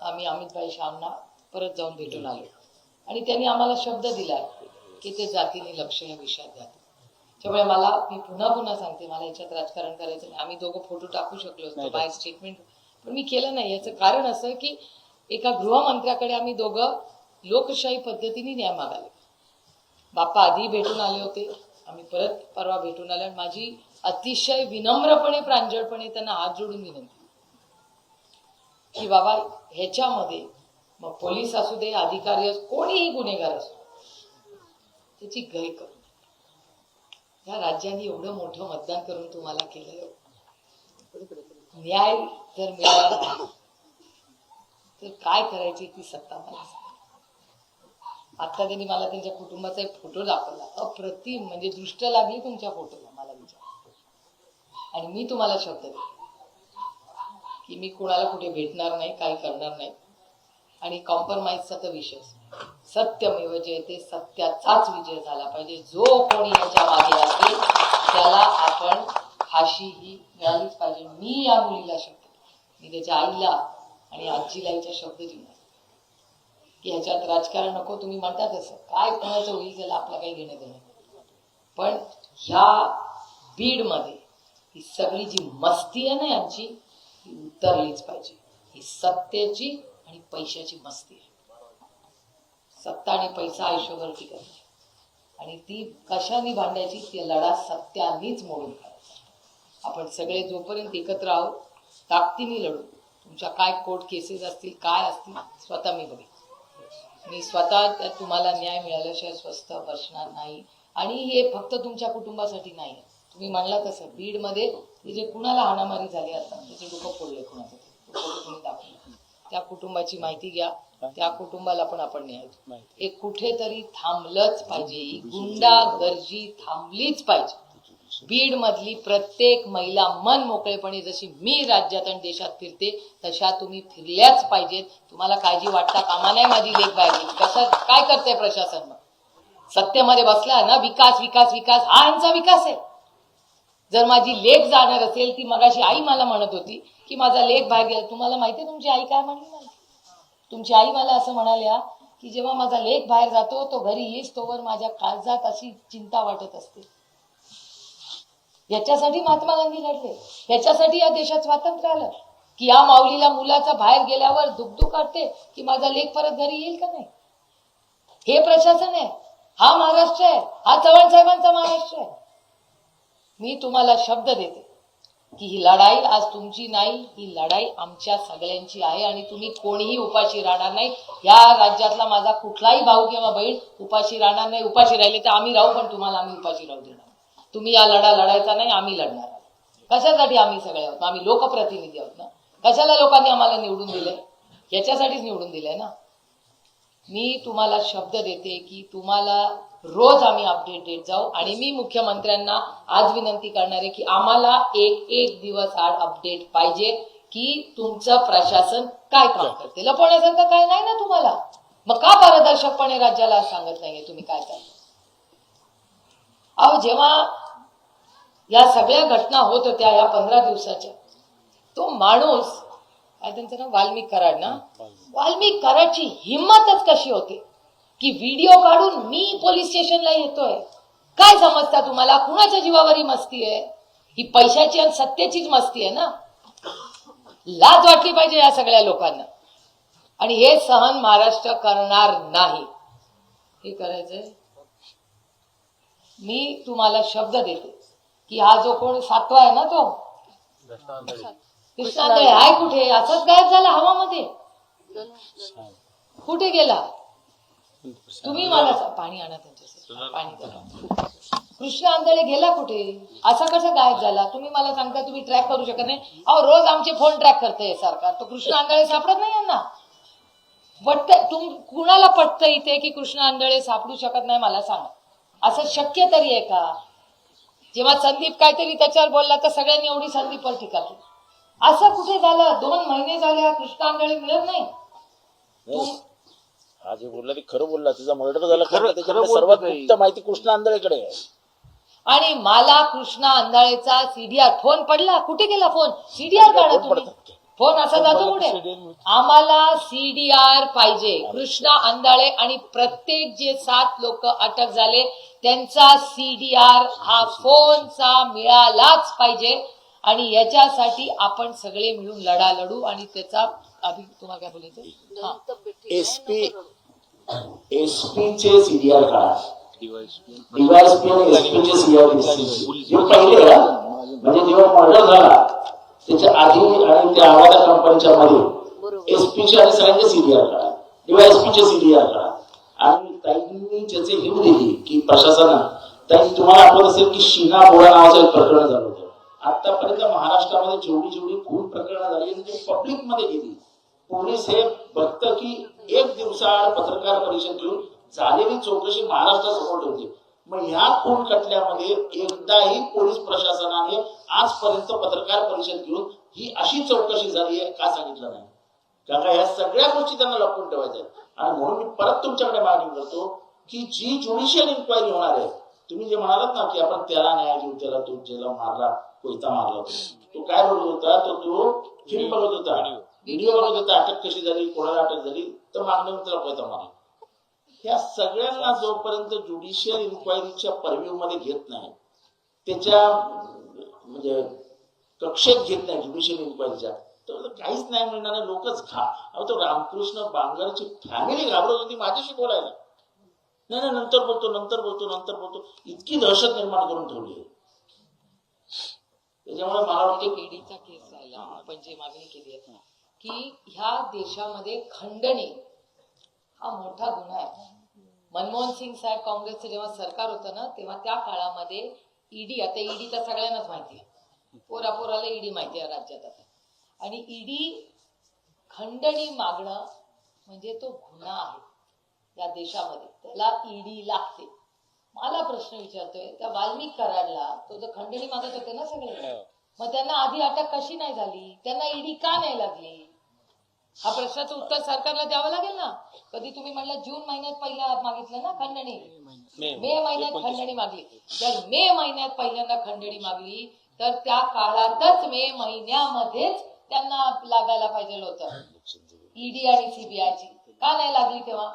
आम्ही अमितभाई शाहना परत जाऊन भेटून आलो आणि त्यांनी आम्हाला शब्द दिला की ते जातीने लक्ष या विषयात द्या. त्यामुळे मी पुन्हा सांगते, मला याच्यात राजकारण करायचं नाही. आम्ही दोघं फोटो टाकू शकलो असतो बाय स्टेटमेंट, पण मी केलं नाही. याचं कारण असं की एका गृहमंत्र्याकडे आम्ही दोघं लोकशाही पद्धतीने न्याय मागायला. बाप्पा आधी भेटून आले होते, आम्ही परत परवा भेटून आलो आणि माझी अतिशय विनम्रपणे प्रांजळपणे त्यांना हात जोडून विनंती की बाबा ह्याच्यामध्ये मग पोलीस असू दे, अधिकारी असो, कोणीही गुन्हेगार असो, त्याची गय करू. या राज्याने एवढं मोठं मतदान करून तुम्हाला केलं, न्याय जर मिळाला तर काय करायची ती सत्ता मला सांगा. आता त्यांनी मला त्यांच्या कुटुंबाचा एक फोटो दाखवला, अप्रतिम, म्हणजे दृष्ट लागली तुमच्या फोटोला. मला विचार आणि मी तुम्हाला शब्द देते की मी कोणाला कुठे भेटणार नाही, काही करणार नाही आणि कॉम्प्रोमाइजचा तर विषयच नाही. सत्यमेव जयते, सत्याचाच विजय झाला पाहिजे. जो कोणी याच्या मागे असेल त्याला आपण फाशी ही मिळालीच पाहिजे. मी या मुलीला शब्द, मी त्याच्या आईला आणि आजीला याच्या शब्द दिला की ह्याच्यात राजकारण नको. तुम्ही म्हणता तसं काय कोणाचं होईल त्याला आपलं काही घेणं देणं, पण ह्या बीडमध्ये ही सगळी जी मस्ती आहे ना यांची, ही उतरलीच पाहिजे. ही सत्तेची आणि पैशाची मस्ती आहे. सत्ता आणि पैसा आयुष्यभर टिकत नाही आणि ती कशाने भांडायची, ती लढा सत्यानीच मोडून काढायचा. आपण सगळे जोपर्यंत एकत्र आहोत ताकदीने लढू. तुमच्या काय कोर्ट केसेस असतील, काय असतील, स्वतः मी बघेन. मी स्वतः तुम्हाला न्याय मिळाल्याशिवाय स्वस्थ बसणार नाही. आणि हे फक्त तुमच्या कुटुंबासाठी नाही. तुम्ही म्हणला तसं बीडमध्ये जे कुणाला हाणामारी झाली असतात त्याचे डोकं फोडले कुणाचं, तुम्ही दाखवलं, त्या कुटुंबाची माहिती घ्या. त्या कुटुंबाला पण आपण न्याय. हे कुठेतरी थांबलंच पाहिजे. ही गुंडागर्दी थांबलीच पाहिजे. बीड मधली प्रत्येक महिला मन मोकळेपणे जशी मी राज्यात आणि देशात फिरते तशा तुम्ही फिरल्याच पाहिजेत. तुम्हाला काळजी वाटता कामा नाही माझी लेख बाहेर गेली. कसं काय करते प्रशासन? मग सत्तेमध्ये बसला ना, विकास विकास विकास हा यांचा विकास आहे. जर माझी लेख जाणार असेल, ती मगाशी आई मला म्हणत होती की माझा लेख बाहेर गेला. तुम्हाला माहिती आहे तुमची आई काय म्हणली मला? तुमची आई मला असं म्हणाल्या की जेव्हा माझा लेख बाहेर जातो तो घरी येईस तोवर माझ्या काळजात अशी चिंता वाटत असते. याच्यासाठी महात्मा गांधी लढले, याच्यासाठी या देशात स्वातंत्र्य आलं की या माऊलीला मुलाचा बाहेर गेल्यावर दुखदुख वाटते की माझा लेख परत घरी येईल का नाही. हे प्रशासन आहे, हा महाराष्ट्र आहे, हा चव्हाण साहेबांचा महाराष्ट्र आहे. मी तुम्हाला शब्द देते की ही लढाई आज तुमची नाही, ही लढाई आमच्या सगळ्यांची आहे आणि तुम्ही कोणीही उपाशी राहणार नाही. या राज्यातला माझा कुठलाही भाऊ किंवा बहीण उपाशी राहणार नाही. उपाशी राहिले तर आम्ही राहू, पण तुम्हाला आम्ही उपाशी राहू देणार. तुम्ही या लढा लढायचा नाही, आम्ही लढणार. कशासाठी आम्ही सगळे आहोत? आम्ही लोकप्रतिनिधी आहोत ना. कशाला लोकांनी आम्हाला निवडून दिलंय? याच्यासाठीच निवडून दिलंय ना. मी तुम्हाला शब्द देते की तुम्हाला रोज आम्ही अपडेट देत जाऊ आणि मी मुख्यमंत्र्यांना आज विनंती करणार आहे की आम्हाला एक दिवस आड अपडेट पाहिजे की तुमचं प्रशासन काय काम करते. लपवण्यासारखं काय नाही ना तुम्हाला. मग का पारदर्शकपणे राज्याला सांगत नाहीये तुम्ही काय करता? अहो, जेव्हा या सगळ्या घटना होत होत्या या 15 दिवसाच्या, तो माणूस काय त्यांचं नाव वाल्मिक कराड ना, वाल्मिक कराडची हिंमतच कशी होते की व्हिडिओ काढून मी पोलीस स्टेशनला येतोय. काय समजता तुम्हाला? कुणाच्या जीवावर ही मस्ती आहे? ही पैशाची आणि सत्तेचीच मस्ती आहे ना. लाज वाटली पाहिजे या सगळ्या लोकांना. आणि हे सहन महाराष्ट्र करणार नाही. हे करायचंय. मी तुम्हाला शब्द देते की हा जो कोण 7वा आहे ना, तो कृष्णांदळे आहे कुठे? असंच गायब झाला हवामध्ये. कुठे गेला? तुम्ही मला पाणी आणा त्यांच्यासाठी, पाणी द्या. कृष्ण आंधळे गेला कुठे? असा कसा गायब झाला? तुम्ही मला सांगता तुम्ही ट्रॅक करू शकत नाही? अहो, रोज आमचे फोन ट्रॅक करते सरकार. तो कृष्ण आंधळे सापडत नाही यांना. कुणाला पटतं इथे की कृष्ण आंधळे सापडू शकत नाही? मला सांगा, असं शक्य तरी आहे का? जेव्हा संदीप काहीतरी त्याच्यावर बोलला तर सगळ्यांनी एवढी संदीपवर टीका केली. असं कुठे झालं? 2 महिने झाले कृष्ण आंधळे मिळत नाही. हा जे बोलला ते खरं बोलला. तिचा मर्डर झाला खरं. त्याच्याकडे सर्वात गुप्त माहिती कृष्ण आंधळेकडे आहे. आणि मला कृष्ण आंधळेचा सीडीआर फोन पडला. कुठे गेला फोन? सीडीआर काढा तुम्ही. फोन असा जातो कुठे? आम्हाला सीडीआर पाहिजे. कृष्ण आंधळे आणि प्रत्येक जे 7 लोक अटक झाले त्यांचा सीडीआर हा फोनचा मिळालाच पाहिजे. आणि याच्यासाठी आपण सगळे मिळून लढा लढू. आणि त्याचा तुम्हाला काय बोलायचं? एसपीचे सीडीआर काढा. डीवायएसपी आणि एसपीचे सीडीआर पहिले म्हणजे जेव्हा मर्डर झाला त्याच्या आधी आणि त्या आवाजा कंपनीच्या मध्ये एसपीचे आणि सगळ्यांचे सीडीआर काढा, डीवायएसपीचे सीडीआर काढा. आणि ताईंनी ज्याचे हिंट दिली की प्रशासनानं, ताई तुम्हाला आठवत असेल की शीना बोरा नावाचं एक प्रकरण झालं होतं. आतापर्यंत महाराष्ट्रामध्ये जेवढी खून प्रकरणं झाली ते पब्लिक मध्ये गेली. पोलीस हे बघतं की एक दिवसाआड पत्रकार परिषद घेऊन झालेली चौकशी महाराष्ट्रासमोर ठेवते. मग ह्या खून खटल्यामध्ये एकदाही पोलीस प्रशासनाने आजपर्यंत पत्रकार परिषद घेऊन ही अशी चौकशी झाली आहे का सांगितलं नाही? कारण का ह्या सगळ्या गोष्टी त्यांना लपवून ठेवायच्या आहेत. आणि म्हणून मी परत तुमच्याकडे मागणी करतो की जी ज्युडिशियल इन्क्वायरी होणार आहे, तुम्ही जे म्हणालात ना की आपण त्याला न्याय देऊ, त्याला तो ज्याला मारला कोयता मारला तो काय बोलत होता? तो फिल्म बघत होता, व्हिडिओ बघत होता, अटक कशी झाली, कोणाला अटक झाली, तर मागणं त्याला कोयता मारला. ह्या सगळ्यांना जोपर्यंत ज्युडिशियल इन्क्वायरीच्या परव्ह्यू मध्ये घेत नाही, त्याच्या म्हणजे कक्षेत घेत नाही ज्युडिशियल इन्क्वायरीच्या, तर काहीच नाही मिळणार आहे. लोकच तो रामकृष्ण बांगरची फॅमिली घाबरत होती माझ्याशी बोलायला. नाही नंतर बोलतो इतकी दहशत निर्माण करून ठेवली आहे. त्याच्यामुळे मला वाटतं ईडीचा केस राहिला. आपण जे मागणी केली आहे की ह्या देशामध्ये खंडणी हा मोठा गुन्हा आहे. मनमोहन सिंग साहेब काँग्रेसचं जेव्हा सरकार होतं ना, तेव्हा त्या काळामध्ये ईडी, आता ईडी तर सगळ्यांनाच माहिती आहे, पोराला ईडी माहिती आहे राज्यात आता. आणि ईडी खंडणी मागणं म्हणजे तो गुन्हा आहे या देशामध्ये. त्याला ईडी लागते. मला प्रश्न विचारतोय त्या वाल्मिक कराडला तो जो खंडणी मागत होते ना सगळे, मग त्यांना आधी अटक कशी नाही झाली, त्यांना ईडी का नाही लागली? हा प्रश्नाचं उत्तर सरकारला द्यावं लागेल ना. कधी तुम्ही म्हणलं जून महिन्यात पहिला मागितलं ना खंडणी, मे महिन्यात खंडणी मागली. जर मे महिन्यात पहिल्यांदा खंडणी मागली तर त्या काळातच मे महिन्यामध्येच त्यांना लागायला पाहिजे होतं ईडी आणि सीबीआयची. का नाही लागली तेव्हा?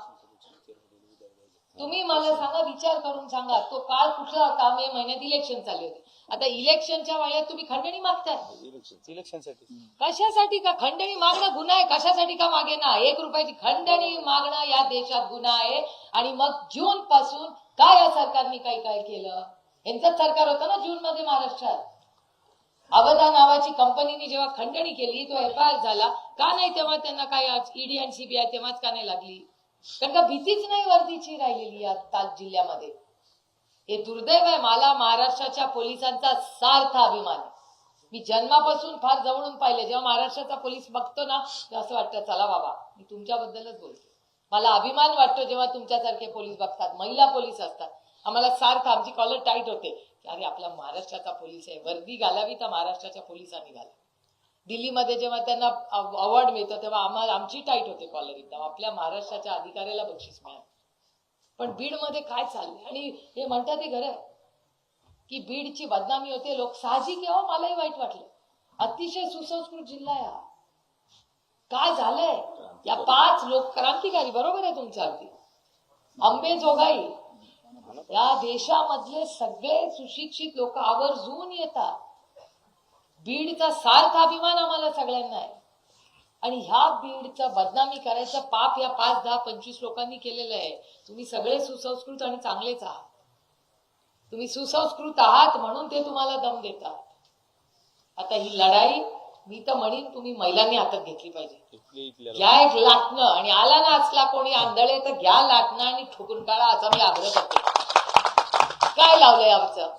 तुम्ही मला सांगा, विचार करून सांगा. तो काळ कुठला होता? मे महिन्यात इलेक्शन चालले होते. आता इलेक्शनच्या वेळेत तुम्ही खंडणी मागताय इलेक्शनसाठी. कशासाठी? का खंडणी मागणं गुन्हा आहे? कशासाठी का मागे ना? 1 रुपयाची खंडणी मागणं या देशात गुन्हा आहे. आणि मग जून पासून काय या सरकारने काय केलं? यांचंच सरकार होतं ना जून मध्ये महाराष्ट्रात. अवधा नावाची कंपनीने जेव्हा खंडणी केली तो FIR झाला. का नाही तेव्हा त्यांना काय ईडी आणि सीबीआय तेव्हाच का नाही लागली? कारण का भीतीच नाही वर्दीची राहिलेली या जिल्ह्यामध्ये. हे दुर्दैव आहे. मला महाराष्ट्राच्या पोलिसांचा सार्थ अभिमान आहे. मी जन्मापासून फार जवळून पाहिले. जेव्हा महाराष्ट्राचा पोलीस बघतो ना तेव्हा असं वाटतं चला बाबा, मी तुमच्याबद्दलच बोलते. मला अभिमान वाटतो जेव्हा तुमच्यासारखे पोलीस बघतात, महिला पोलीस असतात. आम्हाला सार्थ, आमची कॉलर टाईट होते की अरे आपला महाराष्ट्राचा पोलीस आहे, वर्दी घालावी तर महाराष्ट्राच्या पोलिसांनी घालावी. दिल्लीमध्ये जेव्हा त्यांना अवॉर्ड मिळतो तेव्हा आमची टाईट होते कॉलर, एकदम आपल्या महाराष्ट्राच्या अधिकाऱ्याला बक्षीस मिळालं. पण बीडमध्ये काय चाललंय? आणि हे म्हणतात ते खरं आहे की बीडची बदनामी होते. लोक साहजिक आहे हो, मलाही वाईट वाटलं. अतिशय सुसंस्कृत जिल्हा आहे. काय झालंय? या 5 लोक क्रांतिकारी, बरोबर आहे तुमचं अगदी, अंबेजोगाई, या देशामधले सगळे सुशिक्षित लोक आवर्जून येतात. बीडचा सार्थ अभिमान आम्हाला सगळ्यांना आहे. आणि ह्या बीडचं बदनामी करायचं पाप या 5, 10, 25 लोकांनी केलेलं आहे. तुम्ही सगळे सुसंस्कृत आणि चांगलेच आहात. तुम्ही सुसंस्कृत आहात म्हणून ते तुम्हाला दम देतात. आता ही लढाई मी तर म्हणीन तुम्ही महिलांनी हातात घेतली पाहिजे. घ्या एक लाटणं, आणि आला ना असला कोणी आंधळे तर घ्या लाटणं आणि ठोकून काढा, असा मी आग्रह करते. काय लावलंय आमचं?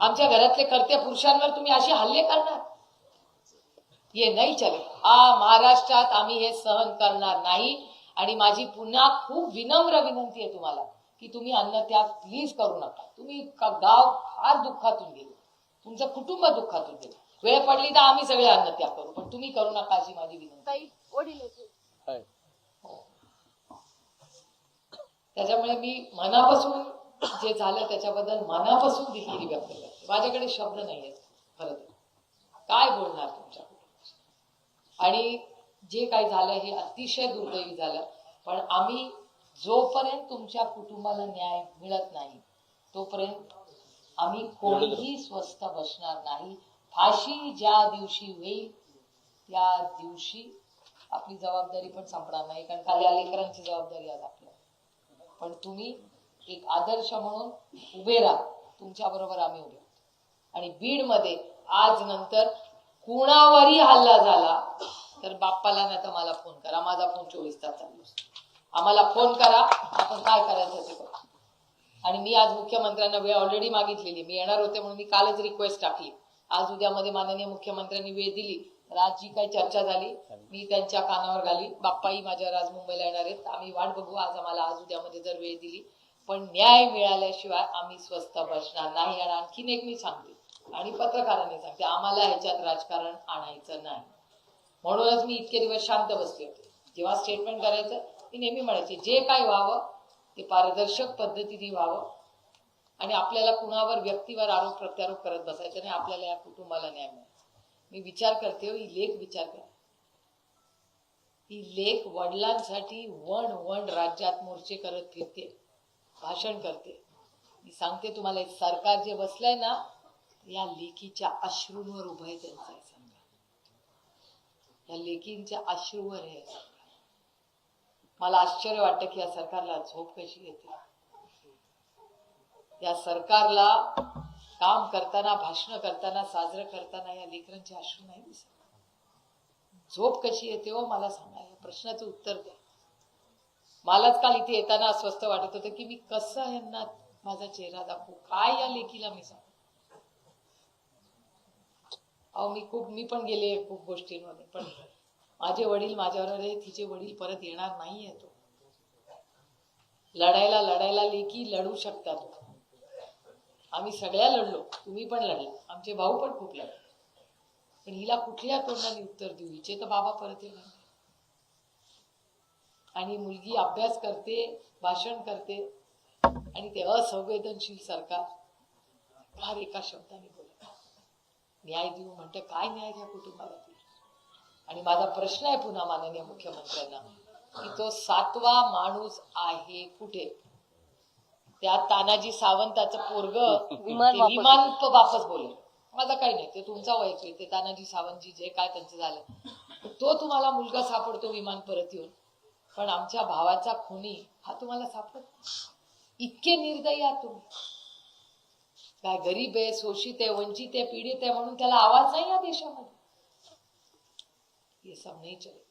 आमच्या घरातले कर्त्या पुरुषांवर तुम्ही असे हल्ले करणार? हे नाही चले. महाराष्ट्रात आम्ही हे सहन करणार नाही. आणि माझी पुन्हा खूप विनम्र विनंती आहे तुम्हाला की तुम्ही अन्नत्याग प्लीज करू नका. तुम्ही गाव फार दुःखातून गेले, तुमचं कुटुंब दुःखातून गेलं. वेळ पडली तर आम्ही सगळे अन्नत्याग करू, पण तुम्ही करू नका अशी माझी विनंती. त्याच्यामुळे मी मनापासून जे झालं त्याच्याबद्दल मनापासून दिलगिरी व्यक्त करते. माझ्याकडे शब्द नाहीयेत खरं तर, काय बोलणार तुमच्याकडे. आणि जे काही झालं हे अतिशय दुर्दैवी झालं. पण आम्ही जोपर्यंत तुमच्या कुटुंबाला न्याय मिळत नाही तोपर्यंत आम्ही कोणीही स्वस्थ बसणार नाही. फाशी ज्या दिवशी होईल त्या दिवशी आपली जबाबदारी पण संपणार नाही, कारण खाली लेकरांची जबाबदारी आज आपल्याला. पण तुम्ही एक आदर्श म्हणून उभे राहा. तुमच्या बरोबर आम्ही उभे आहोत. आणि बीडमध्ये आज नंतर कुणावरही हल्ला झाला तर बाप्पाला नाही तर मला फोन करा. माझा फोन 24 तास चालू असतो. आम्हाला फोन करा, आपण काय करायचं ते करू. आणि मी आज मुख्यमंत्र्यांना वेळ ऑलरेडी मागितलेली. मी येणार होते म्हणून मी कालच रिक्वेस्ट टाकली. आज उद्यामध्ये माननीय मुख्यमंत्र्यांनी वेळ दिली तर आज जी काही चर्चा झाली मी त्यांच्या कानावर घाली. बाप्पाही माझ्यावर आज मुंबईला येणार आहेत. आम्ही वाट बघू. आज आम्हाला आज उद्यामध्ये जर वेळ दिली, पण न्याय मिळाल्याशिवाय आम्ही स्वस्थ बसणार नाही. आणि आणखीन एक मी सांगते आणि पत्रकारांनी सांगते, आम्हाला ह्याच्यात राजकारण आणायचं नाही. म्हणूनच मी इतके दिवस शांत बसले होते. जेव्हा स्टेटमेंट करायचं मी नेहमी म्हणायचे जे काय व्हावं ते पारदर्शक पद्धतीने व्हावं. आणि आपल्याला कुणावर व्यक्तीवर आरोप प्रत्यारोप करत बसायचं नाही. आपल्याला या कुटुंबाला न्याय मिळाला. मी विचार करते, ही लेख विचार करा. ही लेख वडिलांसाठी वण राज्यात मोर्चे करत फिरते, भाषण करते. मी सांगते तुम्हाला, सरकार जे बसलंय ना या लेखीच्या अश्रूंवर उभं आहे. त्यांचं आहे सांगा, या लेखींच्या अश्रूवर आहे. मला आश्चर्य वाटतं की या सरकारला झोप कशी येते. या सरकारला काम करताना, भाषण करताना, साजरं करताना या लेकरांचे अश्रू नाही दिसत. झोप कशी येते हो मला सांगा. या प्रश्नाचं उत्तर द्या. मलाच काल इथे येताना अस्वस्थ वाटत होतं की मी कसं यांना माझा चेहरा दाखवू, काय या लेकीला मी सांगू. अहो मी पण गेले खूप गोष्टींमध्ये, पण माझे वडील माझ्यावर आहे, तिचे वडील परत येणार नाहीये. तो लढायला लेकी लढू शकतात. आम्ही सगळ्या लढलो, तुम्ही पण लढला, आमचे भाऊ पण खूप लढले, पण हिला कुठल्या तोंडाने उत्तर देऊ? हिचे तर बाबा परत येणार नाही. आणि मुलगी अभ्यास करते, भाषण करते, आणि ते असंवेदनशील सरकार फार एका शब्दाने बोलत न्याय देऊ म्हणते. काय न्याय द्या कुटुंबाला? आणि माझा प्रश्न आहे पुन्हा माननीय मुख्यमंत्र्यांना की तो 7वा माणूस आहे कुठे? त्या तानाजी सावंताचं पोरग विमान वापस बोलेल, माझा काही नाही, ते तुमचा वैयक्तिक, ते तानाजी सावंतजी जे काय त्यांचं झालं, तो तुम्हाला मुलगा सापडतो विमान परत येऊन, पण आमच्या भावाचा खुनी हा तुम्हाला सापडत? इतके निर्दयी आहात तुम्ही. काय गरीब आहे, शोषित आहे, वंचित आहे, पीडित आहे म्हणून त्याला आवाज नाही या देशामध्ये? हे सब नाही चले.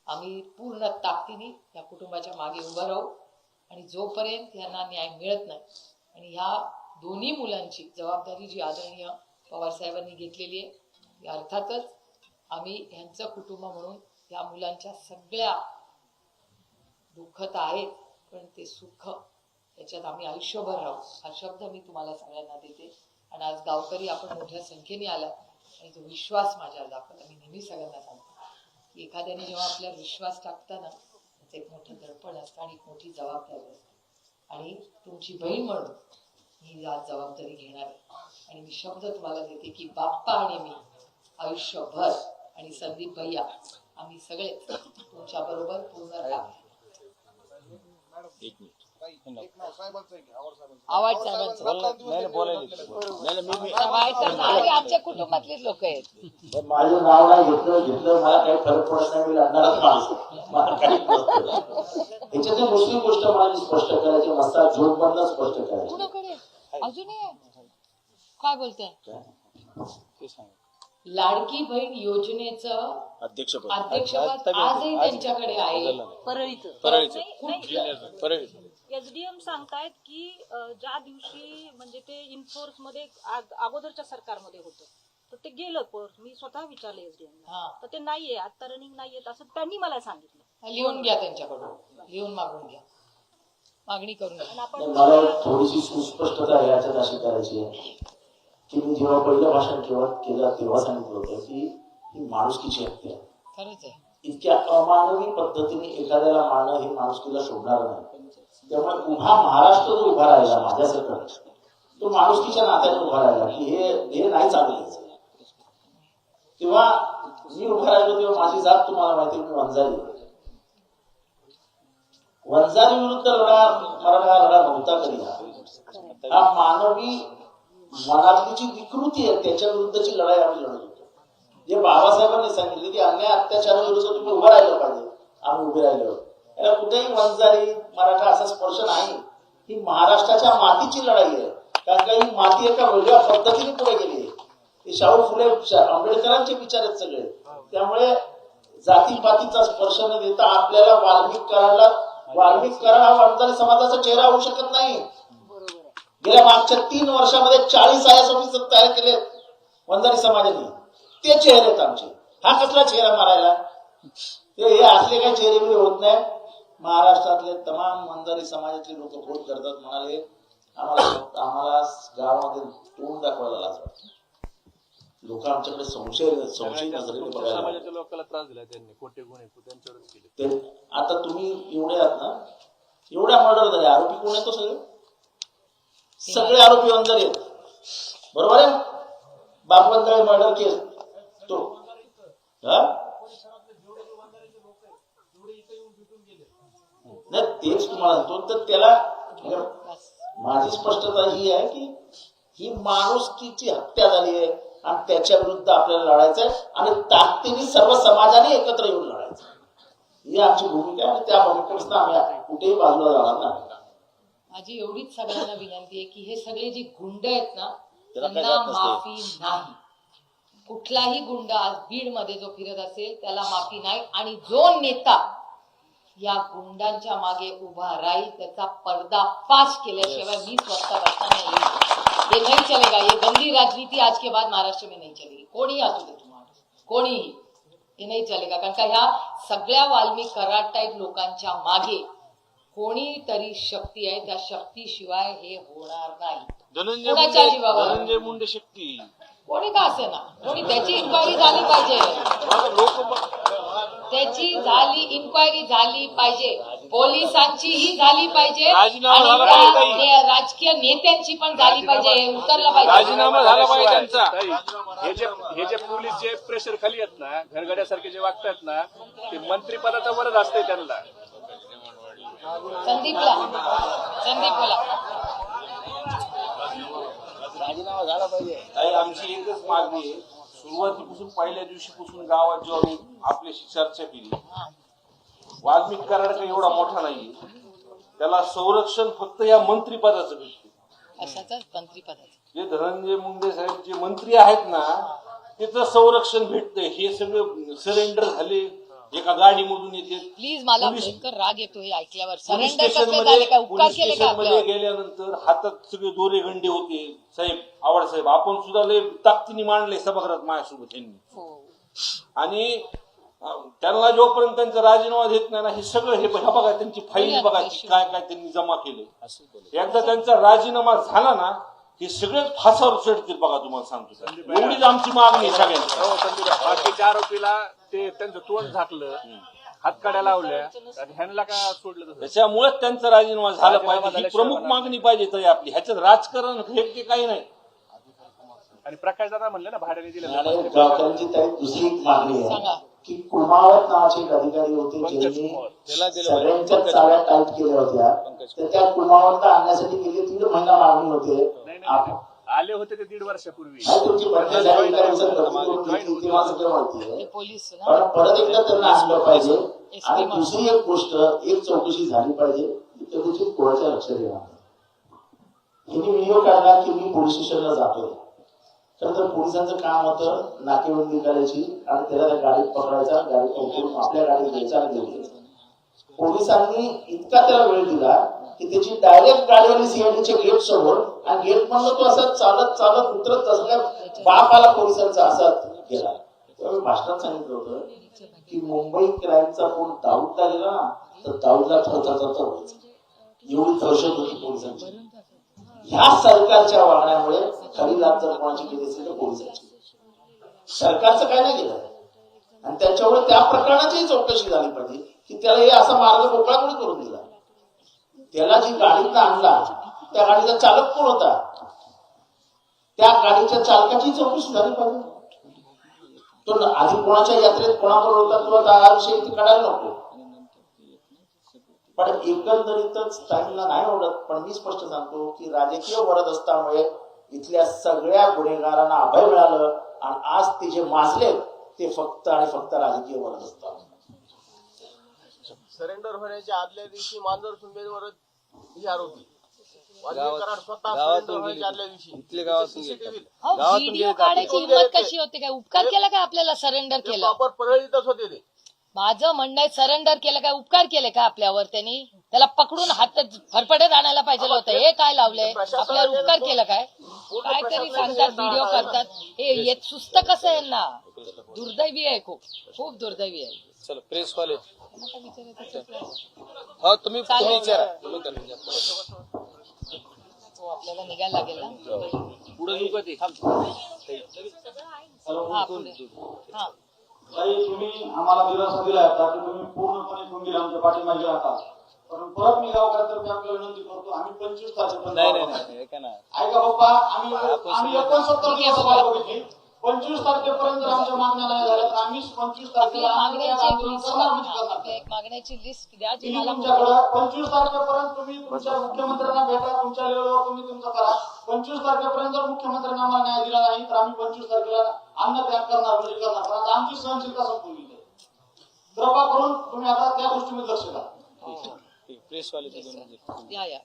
आम्ही पूर्ण ताकदीने या कुटुंबाच्या मागे उभं राहू, आणि जोपर्यंत यांना न्याय मिळत नाही, आणि ह्या दोन्ही मुलांची जबाबदारी जी आदरणीय पवार साहेबांनी घेतलेली आहे, अर्थातच आम्ही ह्यांचं कुटुंब म्हणून या मुलांच्या सगळ्या दुःख तर आहेत, पण ते सुख त्याच्यात आम्ही आयुष्यभर राहू, हा शब्द मी तुम्हाला सगळ्यांना देते. आणि आज गावकरी आपण मोठ्या संख्येने आला, आणि तो विश्वास माझ्यावर दाखवला. मी नेहमी सगळ्यांना सांगतो की एखाद्याने जेव्हा आपल्यावर विश्वास टाकताना त्याचं एक मोठं दडपण असतं आणि एक मोठी जबाबदारी असते, आणि तुमची बहीण म्हणून ही आज जबाबदारी घेणार आहे. आणि मी शब्द तुम्हाला देते की बाप्पा आणि मी आयुष्यभर, आणि संदीप भैया, आम्ही सगळे तुमच्या बरोबर पूर्ण राहू. एक मिनिट. आवाज आमच्या कुटुंबातले लोक आहेत. माझं नाव नाही घेतलं मला काही फरक पडत नाही, मी लढणारच माणूस, मला काही फरक पडत नाही. याच्यातली दुसरी गोष्ट मला स्पष्ट करायची, मस्ता झोप बंद स्पष्ट करायची. कुणाकडे अजूनही काय बोलताय? लाडकी बहीण योजनेचं अध्यक्षपद आजही त्यांच्याकडे आहे. परळीचं एसडीएम सांगतायत की ज्या दिवशी म्हणजे ते इन्फोर्स मध्ये अगोदरच्या सरकारमध्ये होतं तर ते गेलं, पण मी स्वतः विचारलं एसडीएम तर ते नाहीये, आता रनिंग नाहीये असं त्यांनी मला सांगितलं. लिहून घ्या त्यांच्याकडून, लिहून मागून घ्या, मागणी करून घ्या. मला थोडीशी सुस्पष्टता याच्यात अशी करायची आहे की मी जेव्हा पहिलं भाषण केलं तेव्हा सांगितलं होतं की ही माणुसकीची हत्या आहे. खरंच आहे. इतक्या अमानवी पद्धतीने एखाद्याला मारणं हे माणुसकीला शोभणार नाही. त्यामुळे उभा महाराष्ट्र जो उभा राहिला माझ्यासकट, तो माणुसकीच्या नात्याने उभा राहिला की हे नाही चांगलं. तेव्हा मी उभा राहिलो तेव्हा माझी जात तुम्हाला माहिती, मी वंजारी विरुद्ध मराठा लढा नव्हता कधी. हा मानवी मनातली जी विकृती आहे त्याच्या विरुद्धची लढाई आम्ही लढत होतो. जे बाबासाहेबांनी सांगितले की अन्याय अत्याचाराविरुद्ध तुम्ही उभं राहिलं पाहिजे, आम्ही उभे राहिलो. याला कुठेही वंजारी मराठा असा स्पर्श नाही. ही महाराष्ट्राच्या मातीची लढाई आहे, कारण का ही माती एका वेगळ्या पद्धतीने पुढे गेली आहे. हे शाहू फुले आंबेडकरांचे विचार आहेत सगळे. त्यामुळे जातीपातीचा स्पर्श न देता आपल्याला वाल्मिक कराड हा वंजारी समाजाचा चेहरा होऊ शकत नाही. गेल्या मागच्या 3 वर्षामध्ये 40 IAS तयार केले वंजारी समाजाने, ते चेहरे आहेत आमचे. हा कसला चेहरा मारायला? हे असले काही चेहरे होत नाही. महाराष्ट्रातले तमाम वंजारी समाजातले लोक फोन करतात, म्हणाले आम्हाला गावामध्ये तोंड दाखवायला लाज वाटते. लोक आमच्याकडे संशय नजरेने बघायला. समाजाच्या लोकांना त्रास दिला त्यांनी, खोटे गुन्हे त्यांच्यावरच केले. ते आता तुम्ही एवढे आहात ना, एवढ्या मर्डर झाले, आरोपी कोण आहे? तो सगळे आरोपी वंजारी आहेत, बरोबर आहे. बापवंजारी मर्डर केस तो नाही, तेच तुम्हाला सांगतो. तर त्याला माझी स्पष्टता ही आहे की ही माणुसकीची हत्या झाली आहे आणि त्याच्या विरुद्ध आपल्याला लढायचं आहे, आणि ताकदीने सर्व समाजाने एकत्र येऊन लढायचं. ही आमची भूमिका आहे, आणि त्या भूमिकेपासून आम्ही कुठेही बाजूला जाणार नाही. माझी एवढीच सगळ्यांना विनंती आहे की हे सगळे जे गुंड आहेत ना, त्यांना माफी नाही. कुठलाही गुंड आज बीड मध्ये जो फिरत असेल त्याला माफी नाही, आणि जो नेता या गुंडांच्या मागे उभा राहील त्याचा पर्दाफाश केल्याशिवाय मी स्वतः बसताना येईल. ये नहीं चलेगा, ये गंदी राजनीति आज के बाद महाराष्ट्र में नहीं चलेगी. कोणी असू दे तुम्हाला, कोणीही, हे नाही चलेगा. कारण का ह्या सगळ्या वाल्मिक कराड टाईप लोकांच्या मागे कोणीतरी शक्ती आहे, त्या शक्तीशिवाय हे होणार नाही. कुणाच्या जीवावर धनंजय मुंडे शक्ती कोणी का असे ना कोणी त्याची इन्क्वायरी झाली पाहिजे इन्क्वायरी झाली पाहिजे पोलिसांचीही झाली पाहिजे राजीनामा झाला आणि पाहिजे. त्या राजकीय नेत्यांची पण झाली पाहिजे हे उतरलं पाहिजे राजीनामा झाला पाहिजे त्यांचा. हे जे पोलीस जे प्रेशर खाली आहेत ना घरगड्यासारखे जे वागतात ना ते मंत्रिपदाचा वरच असतंय त्यांना. संदीपला राजीनामा झाला पाहिजे. ताई, आमची एकच मागणी आहे, सुरुवातीपासून पहिल्या दिवशीपासून गावात जेव्हा आपल्याशी चर्चा केली, वाल्मिक कराड काही एवढा मोठा नाहीये, त्याला संरक्षण फक्त या मंत्रिपदाचं भेटते. अशाच मंत्रिपदाचं जे धनंजय मुंडे साहेब जे मंत्री आहेत ना त्याचं संरक्षण भेटतंय. हे सगळे सरेंडर झाले, एका गाडीमधून येते. प्लीज मला पोलीस- भयंकर राग येतो हे ऐकल्यावर पोलीस सरेंडर कसले स्टेशनमध्ये झाले का उपकार पोलीस केले का स्टेशनमध्ये आपल्यावर गेल्यानंतर हातात सगळे दोरे गंडे होते. साहेब आवाड साहेब आपण सुद्धा लय ताकदीने मांडले सभागृहात माझ्यासोबत यांनी. हो. आणि त्यांना जोपर्यंत त्यांचा राजीनामा देत नाही ना हे सगळं हे बघा त्यांची फाईल बघा काय काय त्यांनी जमा केले. एकदा त्यांचा राजीनामा झाला ना हे सगळेच फासावर चढतील बघा. तुम्हाला सांगतो एवढीच आमची मागणी आहे सगळ्यांची. हो, संदीप, बाकीच्या आरोपीला ते त्यांचं तोंड झाकलं, हातकाड्या लावल्या आणि ह्यांना का सोडलं तसं? त्याच्यामुळेच त्यांचा राजीनामा झाला पाहिजे. ही प्रमुख मागणी पाहिजे तरी आपली. ह्याच्यात राजकारण हे ते काही नाही. आणि प्रकाश दादा म्हणले ना भाड्याने दिलं आणि गावकऱ्यांची त्यात दुसरी एक मागणी सांगा. आहे की कुमावत नावाचे एक अधिकारी होते ज्यांनी सगळ्यांच्या चाव्या टाईट केल्या होत्या. तर त्या कुमावतला आणण्यासाठी गेले 3 महिना मागणी होते. नाही, आले होते ते 1.5 वर्षापूर्वी. तुमची बदली झाली का विचार करतो तेव्हा सगळं माहिती आहे. पोलीस ना पण परत एकदा त्यांना आणलं पाहिजे. आणि दुसरी एक गोष्ट एक चौकशी झाली पाहिजे की कदाचित कोणाच्या लक्षात येणार नाही. यांनी व्हिडिओ काढला की मी पोलीस स्टेशनला जातोय. खरं तर पोलिसांचं काम होतं नाकेबंदी करायची आणि त्याला त्या गाडीत पकडायचा, गाडीत पकडून आपल्या गाडीत घ्यायचा आणि घेऊन जायचा. पोलिसांनी इतका त्याला वेळ दिला की त्याची डायरेक्ट गाडीवाली सीआयडीच्या गेट समोर आणि गेट म्हणलं तो असा चालत चालत उतरत तसं काय बाप आला पोलिसांचा असा गेला. तेव्हा मी भाषणात सांगितलं होतं की मुंबई क्राईमचा कोण दाऊदला गेला ना तर दाऊदला थरथरथर व्हायचं. एवढी दहशत होती पोलिसांची. ह्या सरकारच्या वागण्यामुळे खरी लाच जर कोणाची केली असेल तर पोलिसांची. सरकारचं काय नाही केलं आणि त्याच्यामुळे त्या प्रकरणाची चौकशी झाली पाहिजे की त्याला हे असा मार्ग मोकळा कोणी करून दिला. त्याला जी गाडीत आणला त्या गाडीचा चालक कोण होता, त्या गाडीच्या चालकाची चौकशी झाली पाहिजे. तो आधी कोणाच्या यात्रेत कोणाबरोबर होता किंवा हा विषय इथे काढायला नको. पण एकंदरीतच टाईमला नाही आवडत. पण मी स्पष्ट सांगतो की राजकीय वरदहस्तामुळे इथल्या सगळ्या गुन्हेगारांना अभय मिळालं आणि आज ते जे माजले ते फक्त आणि फक्त राजकीय वरदहस्त. सरेंडर होण्याच्या आदल्या दिवशी मांजर सुंबेवर ही आरोपी गावातून व्हिडिओ काढायची हिंमत कशी होते काय उपकार केला काय आपल्याला सरेंडर केलं. प्रॉपर परळीतच होते ते. माझं म्हणणं आहे सरेंडर केलं काय उपकार केले का आपल्यावर त्यांनी. त्याला पकडून हात फरफटत आणायला पाहिजे होतं. हे काय लावलंय आपल्यावर उपकार केला काय काहीतरी सांगतात व्हिडिओ करतात. हे सुस्त कसं आहे ना दुर्दैवी आहे खूप खूप दुर्दैवी आहे. चलो प्रेस वाले हो तुम्ही विचारा आपल्याला निघायला लागेल ना पुढे हा पुढे हा ताई तुम्ही आम्हाला दिलासा दिला होता की तुम्ही पूर्णपणे खंबीर आमच्या पाठीमागे राहता. पण परत मी गावकऱ्यांतर्फे आपल्याला विनंती करतो आम्ही 25 तारखेपर्यंत ऐका बाप्पा आम्ही 69 दिवस वाट बघितली. 25 तारखेपर्यंत आमच्या मागण्या नाही झाल्या तर आम्ही 25 तारखेला मागण्याची लिस्ट द्या जी तुमच्याकडे मला 25 तारखेपर्यंत तुम्ही तुमच्या मुख्यमंत्र्यांना भेटा. तुमच्या लेवलवर तुम्ही तुमचं करा. 25 तारखेपर्यंत जर मुख्यमंत्र्यांना आम्हाला न्याय दिला नाही तर आम्ही 25 तारखेला अन्न त्याग करणार म्हणजे करणार. पण आता आमची सहनशीलता संपून गेली. कृपा करून तुम्ही आता त्या गोष्टीमध्ये लक्ष द्या. प्रेस वाले या या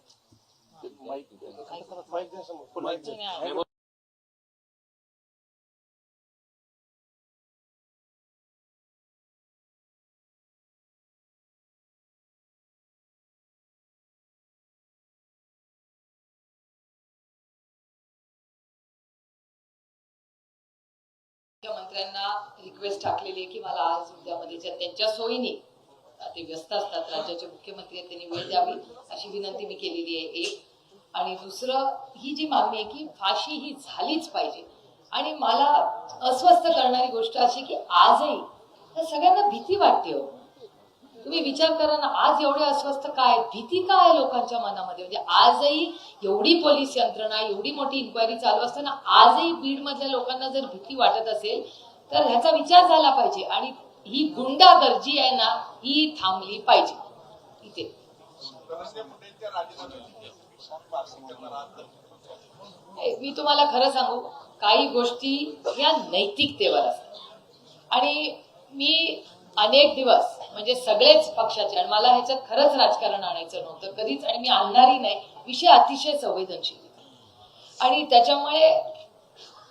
मुख्यमंत्र्यांना रिक्वेस्ट टाकलेली आहे की मला आज उद्यामध्ये त्यांच्या सोयीने ते व्यस्त असतात राज्याचे मुख्यमंत्री आहेत त्यांनी वेळ द्यावी अशी विनंती मी केलेली आहे. एक आणि दुसरं ही जी मागणी आहे की फाशी ही झालीच पाहिजे. आणि मला अस्वस्थ करणारी गोष्ट अशी की आजही त्या सगळ्यांना भीती वाटते. हो, तुम्ही विचार करा ना, आज एवढे अस्वस्थ काय, भीती काय आहे लोकांच्या मनामध्ये? म्हणजे आजही एवढी पोलीस यंत्रणा, एवढी मोठी इन्क्वायरी चालू असताना आजही बीड मधल्या लोकांना जर भीती वाटत असेल तर ह्याचा विचार झाला पाहिजे. आणि ही गुंडागर्दी आहे ना, ही थांबली पाहिजे. इथे मी तुम्हाला खरं सांगू, काही गोष्टी या नैतिकतेवर असतात. आणि मी अनेक दिवस म्हणजे सगळेच पक्षाचे, आणि मला ह्याच्यात खरंच राजकारण आणायचं नव्हतं कधीच, आणि मी आणणारही नाही. विषय अतिशय संवेदनशील आणि त्याच्यामुळे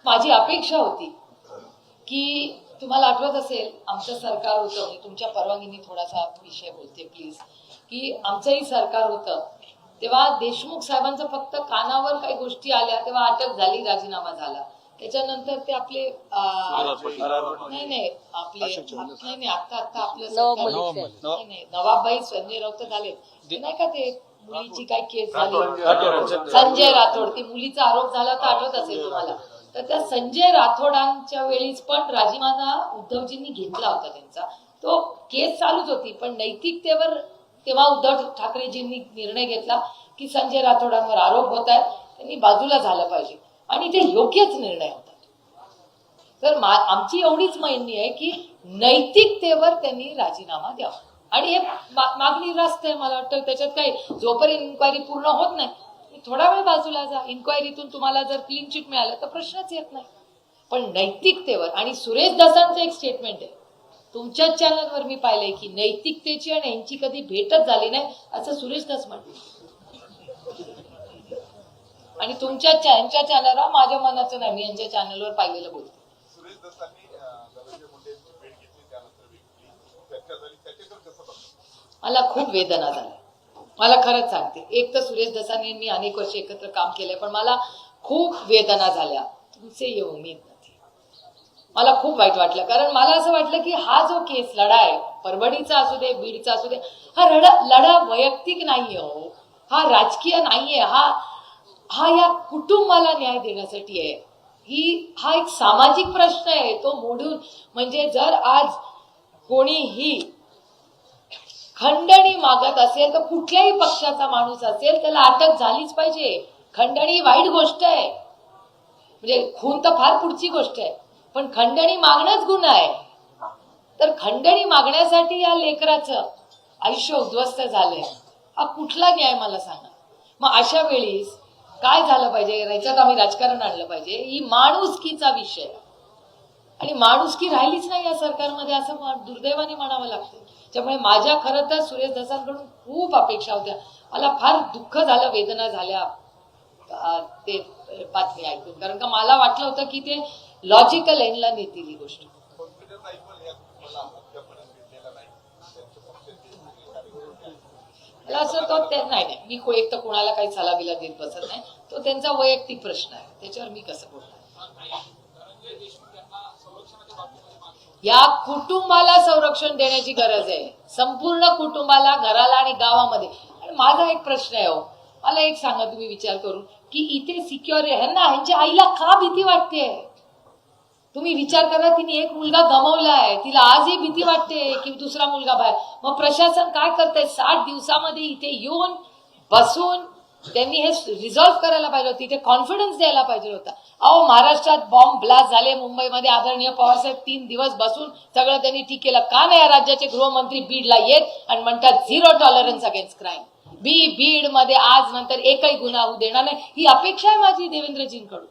माझी अपेक्षा होती की तुम्हाला आठवत असेल आमचं सरकार होतं, मी तुमच्या परवानगीने थोडासा विषय बोलते प्लीज, की आमचंही सरकार होतं तेव्हा देशमुख साहेबांचं फक्त कानावर काही गोष्टी आल्या तेव्हा अटक झाली, राजीनामा झाला. त्याच्यानंतर ते आपले नाही आता आपलं नवाबभाई संजय राऊत झाले नाही का, ते मुलीची काय केस झाली संजय राठोड, ती मुलीचा आरोप झाला तर आठवत असेल तुम्हाला. तर त्या संजय राठोडांच्या वेळीच पण राजीनामा उद्धवजींनी घेतला होता त्यांचा. तो केस चालूच होती पण नैतिकतेवर तेव्हा उद्धव ठाकरेजींनी निर्णय घेतला की संजय राठोडांवर आरोप होत आहेत, त्यांनी बाजूला झालं पाहिजे आणि ते योग्यच निर्णय होता. तर आमची एवढीच मागणी आहे की नैतिकतेवर त्यांनी राजीनामा द्यावा. आणि हे मागणी रास्त आहे, मला वाटतं त्याच्यात काही जोपर्यंत इन्क्वायरी पूर्ण होत नाही थोडा वेळ बाजूला जा. इन्क्वायरीतून तुम्हाला जर क्लीन चिट मिळालं तर प्रश्नच येत नाही. पण नैतिकतेवर, आणि सुरेश दसांचं एक स्टेटमेंट आहे तुमच्याच चॅनलवर मी पाहिलंय की नैतिकतेची आणि यांची कधी भेटच झाली नाही असं सुरेश दस म्हणतो. आणि यांच्या चॅनलवर माझ्या मनाचं नाही, मी यांच्या चॅनलवर पाहिलेलं बोलतो. मला खूप वेदना झाल्या, मला खरंच सांगते. एक तर सुरेश दसांनी मी अनेक वर्ष एकत्र काम केलंय पण मला खूप वेदना झाल्या. तुमचे ये उमेद नाही, मला खूप वाईट वाटलं. कारण मला असं वाटलं की हा जो केस लढा आहे, परभणीचा असू दे बीडचा असू दे, हा लढा वैयक्तिक नाहीये हो, हा राजकीय नाहीये, हा या कुटुंबाला न्याय देण्यासाठी आहे. हा एक सामाजिक प्रश्न आहे. तो मोडून म्हणजे जर आज कोणीही खंडणी मागत असेल तर कुठल्याही पक्षाचा माणूस असेल त्याला अटक झालीच पाहिजे. खंडणी वाईट गोष्ट आहे, म्हणजे खून तर फार पुढची गोष्ट आहे, पण खंडणी मागणंच गुन्हा आहे. तर खंडणी मागण्यासाठी या लेकराचं आयुष्य उद्ध्वस्त झालंय, हा कुठला न्याय मला सांगा. मग अशा वेळीस काय झालं पाहिजे, याच्यात आम्ही राजकारण आणलं पाहिजे. ही माणुसकीचा विषय आणि माणुसकी राहिलीच नाही या सरकारमध्ये असं दुर्दैवाने म्हणावं लागतं. त्यामुळे माझ्या खरं तर सुरेश दसांकडून खूप अपेक्षा होत्या. मला फार दुःख झालं, वेदना झाल्या ते बातमी ऐकून, कारण का मला वाटलं होतं की ते लॉजिकल एंडला नेतील ही गोष्ट. मला असं तो नाही मी एक तर कोणाला काही सलामीला देत बसत नाही, तो त्यांचा वैयक्तिक प्रश्न आहे, त्याच्यावर मी कसं बोलणार. या कुटुंबाला संरक्षण देण्याची गरज आहे, संपूर्ण कुटुंबाला, घराला आणि गावामध्ये. आणि माझा एक प्रश्न आहे हो, मला एक सांगा तुम्ही विचार करून की इथे सिक्युअर आहे ना, ह्यांच्या आईला का भीती वाटते? तुम्ही विचार करा, तिने एक मुलगा गमावलाय, तिला आजही भीती वाटते की दुसरा मुलगा बाहेर. मग प्रशासन काय करतंय? 60 दिवसामध्ये इथे येऊन बसून त्यांनी हे रिझॉल्व्ह करायला पाहिजे होतं, इथे कॉन्फिडन्स द्यायला पाहिजे होता. अहो महाराष्ट्रात बॉम्ब ब्लास्ट झाले, मुंबईमध्ये आदरणीय पवारसाहेब 3 दिवस बसून सगळं त्यांनी ठीक केलं. का नाही या राज्याचे गृहमंत्री बीडला येत आणि म्हणतात 0 टॉलरन्स अगेन्स्ट क्राईम. बीड मध्ये आज नंतर एकही गुन्हा होऊ देणार नाही, ही अपेक्षा आहे माझी देवेंद्रजींकडून.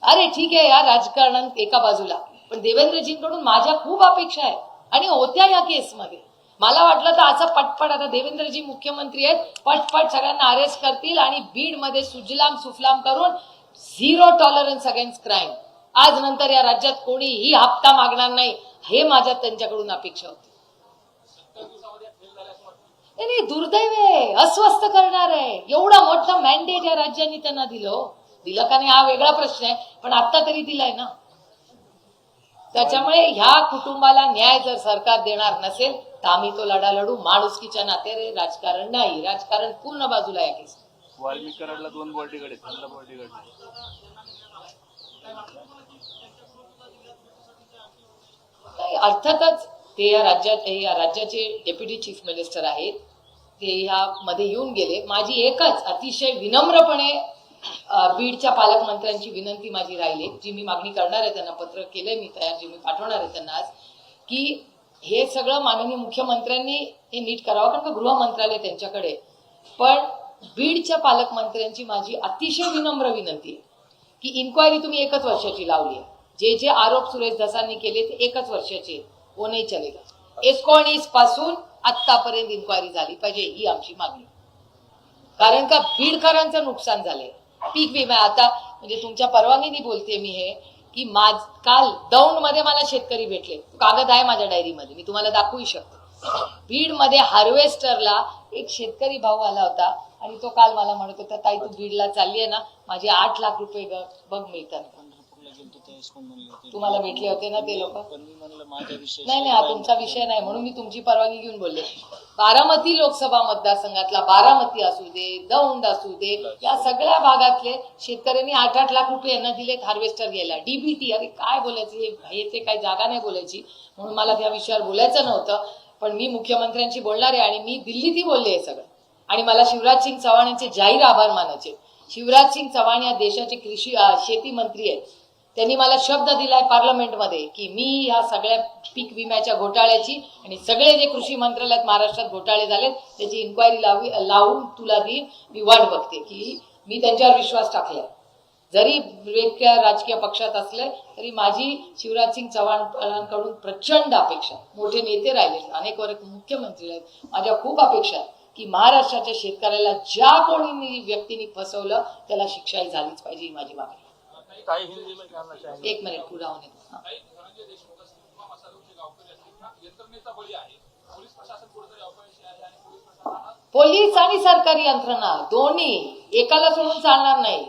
अरे ठीक आहे या राजकारण एका बाजूला, पण देवेंद्रजींकडून माझ्या खूप अपेक्षा आहे आणि होत्या या केसमध्ये. मला वाटलं तर असं पटपट, आता देवेंद्रजी मुख्यमंत्री आहेत, पटपट सगळ्यांना अरेस्ट करतील आणि बीडमध्ये सुजलाम सुफलाम करून 0 टॉलरन्स अगेन्स्ट क्राईम. आज नंतर या राज्यात कोणीही हप्ता मागणार नाही, हे माझ्या त्यांच्याकडून अपेक्षा होती. नाही, दुर्दैव आहे, अस्वस्थ करणार आहे. एवढा मोठा मॅन्डेट या राज्यांनी त्यांना दिलं का नाही हा वेगळा प्रश्न आहे, पण आता तरी दिलाय ना. त्याच्यामुळे ह्या कुटुंबाला न्याय जर सरकार देणार नसेल तर आम्ही तो लढा लढू माणुसकीच्या नात्याने. राजकारण नाही, राजकारण पूर्ण बाजूला या केस. वाल्मिक कराडला 2 बॉडीगार्ड आहेत, त्यांना बॉडीगार्ड नाही. नाही, अर्थातच ते या राज्याचे डेप्युटी चीफ मिनिस्टर आहेत. ते ह्यामध्ये येऊन गेले. माझी एकच अतिशय विनम्रपणे बीडच्या पालकमंत्र्यांची विनंती माझी राहिली, जी मी मागणी करणार आहे, त्यांना पत्र केलंय मी तयार, जे मी पाठवणार आहे त्यांना आज, की हे सगळं माननीय मुख्यमंत्र्यांनी हे नीट करावं, कारण का गृह मंत्रालय त्यांच्याकडे. पण बीडच्या पालकमंत्र्यांची माझी अतिशय विनम्र विनंती आहे की इन्क्वायरी तुम्ही 1 वर्षाची लावली आहे. जे आरोप सुरेश धसांनी केले ते 1 वर्षाचे, वो नाही चलेगा. 19 पासून आतापर्यंत इन्क्वायरी झाली पाहिजे, ही आमची मागणी. कारण का बीडकरांचं नुकसान झालंय. पीक विमा आता म्हणजे तुमच्या परवानगीने बोलते मी हे, की काल दौंडमध्ये मला शेतकरी भेटले, कागद आहे माझ्या डायरीमध्ये, मी तुम्हाला दाखवू शकतो. बीडमध्ये हार्वेस्टरला एक शेतकरी भाऊ आला होता आणि तो काल मला म्हणत होता, ताई तू बीडला चालली आहे ना, माझे 8 लाख रुपये बघ मिळतात. तुम्हाला भेटले होते ना ते लोक? नाही, हा तुमचा विषय नाही, म्हणून मी तुमची परवानगी घेऊन बोलले. बारामती लोकसभा मतदारसंघातला, बारामती असू दे, दौंड असू दे, या सगळ्या भागातले शेतकऱ्यांनी 8-8 लाख रुपये यांना दिलेत हार्वेस्टर घ्यायला. डीबीटी, अरे काय बोलायचं, हे काही जागा नाही बोलायची, म्हणून मला त्या विषयावर बोलायचं नव्हतं. पण मी मुख्यमंत्र्यांशी बोलणार आहे आणि मी दिल्लीतही बोलले हे सगळं. आणि मला शिवराज सिंग चव्हाण यांचे जाहीर आभार मानायचे. शिवराज सिंग चव्हाण या देशाचे शेती मंत्री आहेत. त्यांनी मला शब्द दिलाय पार्लमेंटमध्ये की मी ह्या सगळ्या पीक विम्याच्या घोटाळ्याची आणि सगळे जे कृषी मंत्रालयात महाराष्ट्रात घोटाळे झाले त्याची इन्क्वायरी लावून तुला देईन. मी वाट बघते की मी त्यांच्यावर विश्वास टाकलाय. जरी वेगळ्या राजकीय पक्षात असले तरी माझी शिवराज सिंग चव्हाणांकडून प्रचंड अपेक्षा, मोठे नेते राहिले, अनेक वर्ग मुख्यमंत्री आहेत, माझ्या खूप अपेक्षा आहेत की महाराष्ट्राच्या शेतकऱ्याला ज्या कोणी व्यक्तीने फसवलं त्याला शिक्षाही झालीच पाहिजे, ही माझी मागणी. एक मिनिट पूरा होने दो. पोलीस आणि सरकारी यंत्रणा दोन्ही एकाला सोडून चालणार नाही.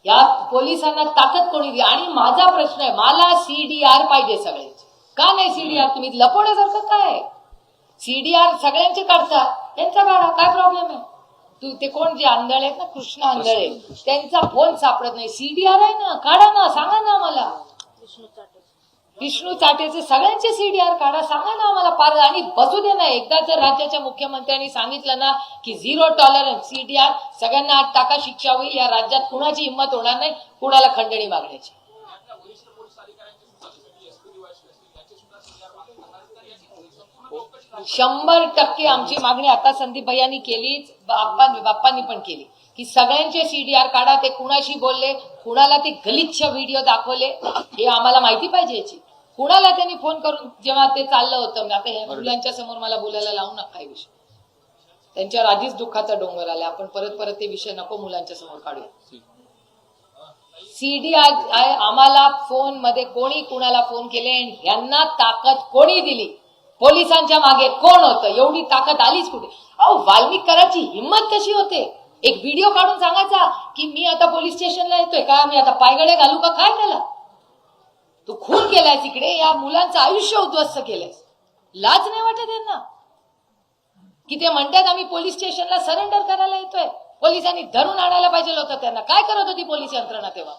या पोलिसांना ताकद कोणी दिली? आणि माझा प्रश्न आहे, मला सीडीआर पाहिजे सगळ्यांचे. का नाही सीडीआर? तुम्ही लपवण्यासारखं काय? सीडीआर सगळ्यांचे काढतात, त्यांचा काढा, काय प्रॉब्लेम आहे? ते कोण जे आंधळे आहेत ना, कृष्ण आंधळे, त्यांचा फोन सापडत नाही. सीडीआर आहे ना, काढा ना, सांगा ना आम्हाला. विष्णू चाटेचे सगळ्यांचे सीडीआर काढा, सांगा ना आम्हाला. आणि बसू दे ना, एकदा जर राज्याच्या मुख्यमंत्र्यांनी सांगितलं ना की 0 टॉलरन्स सीडीआर, सगळ्यांना 8 टाका शिक्षा होईल, या राज्यात कुणाची हिंमत होणार नाही कुणाला खंडणी मागण्याची. 100% आमची मागणी आता संदीप भैयांनी केलीच, बाप्पांनी पण केली की सगळ्यांचे सीडीआर काढा. ते कुणाशी बोलले, कुणाला ते गलिच्छ व्हिडिओ दाखवले, हे आम्हाला माहिती पाहिजे याची. कुणाला त्यांनी फोन करून जेव्हा ते चाललं होतं, आता ह्या मुलांच्या समोर मला बोलायला लावू नका काही विषय, त्यांच्यावर आधीच दुःखाचा डोंगर आला, आपण परत ते विषय नको मुलांच्या समोर काढूया. सीडीआर आम्हाला फोन मध्ये कोणी कुणाला फोन केले, यांना ताकद कोणी दिली? पोलिसांच्या मागे कोण होतं? एवढी ताकद आलीच कुठे? अहो, वाल्मिक कराची हिंमत कशी होते? एक व्हिडिओ काढून सांगायचा की मी आता पोलीस स्टेशनला येतोय, का मी आता पायगडे घालू का काय? त्याला तू खून केलाय, तिकडे या मुलांचं आयुष्य उद्ध्वस्त केलंय. लाज नाही वाटत यांना की ते म्हणतात आम्ही पोलीस स्टेशनला सरेंडर करायला येतोय? पोलिसांनी धरून आणायला पाहिजे होतं त्यांना. काय करत होती पोलीस यंत्रणा तेव्हा?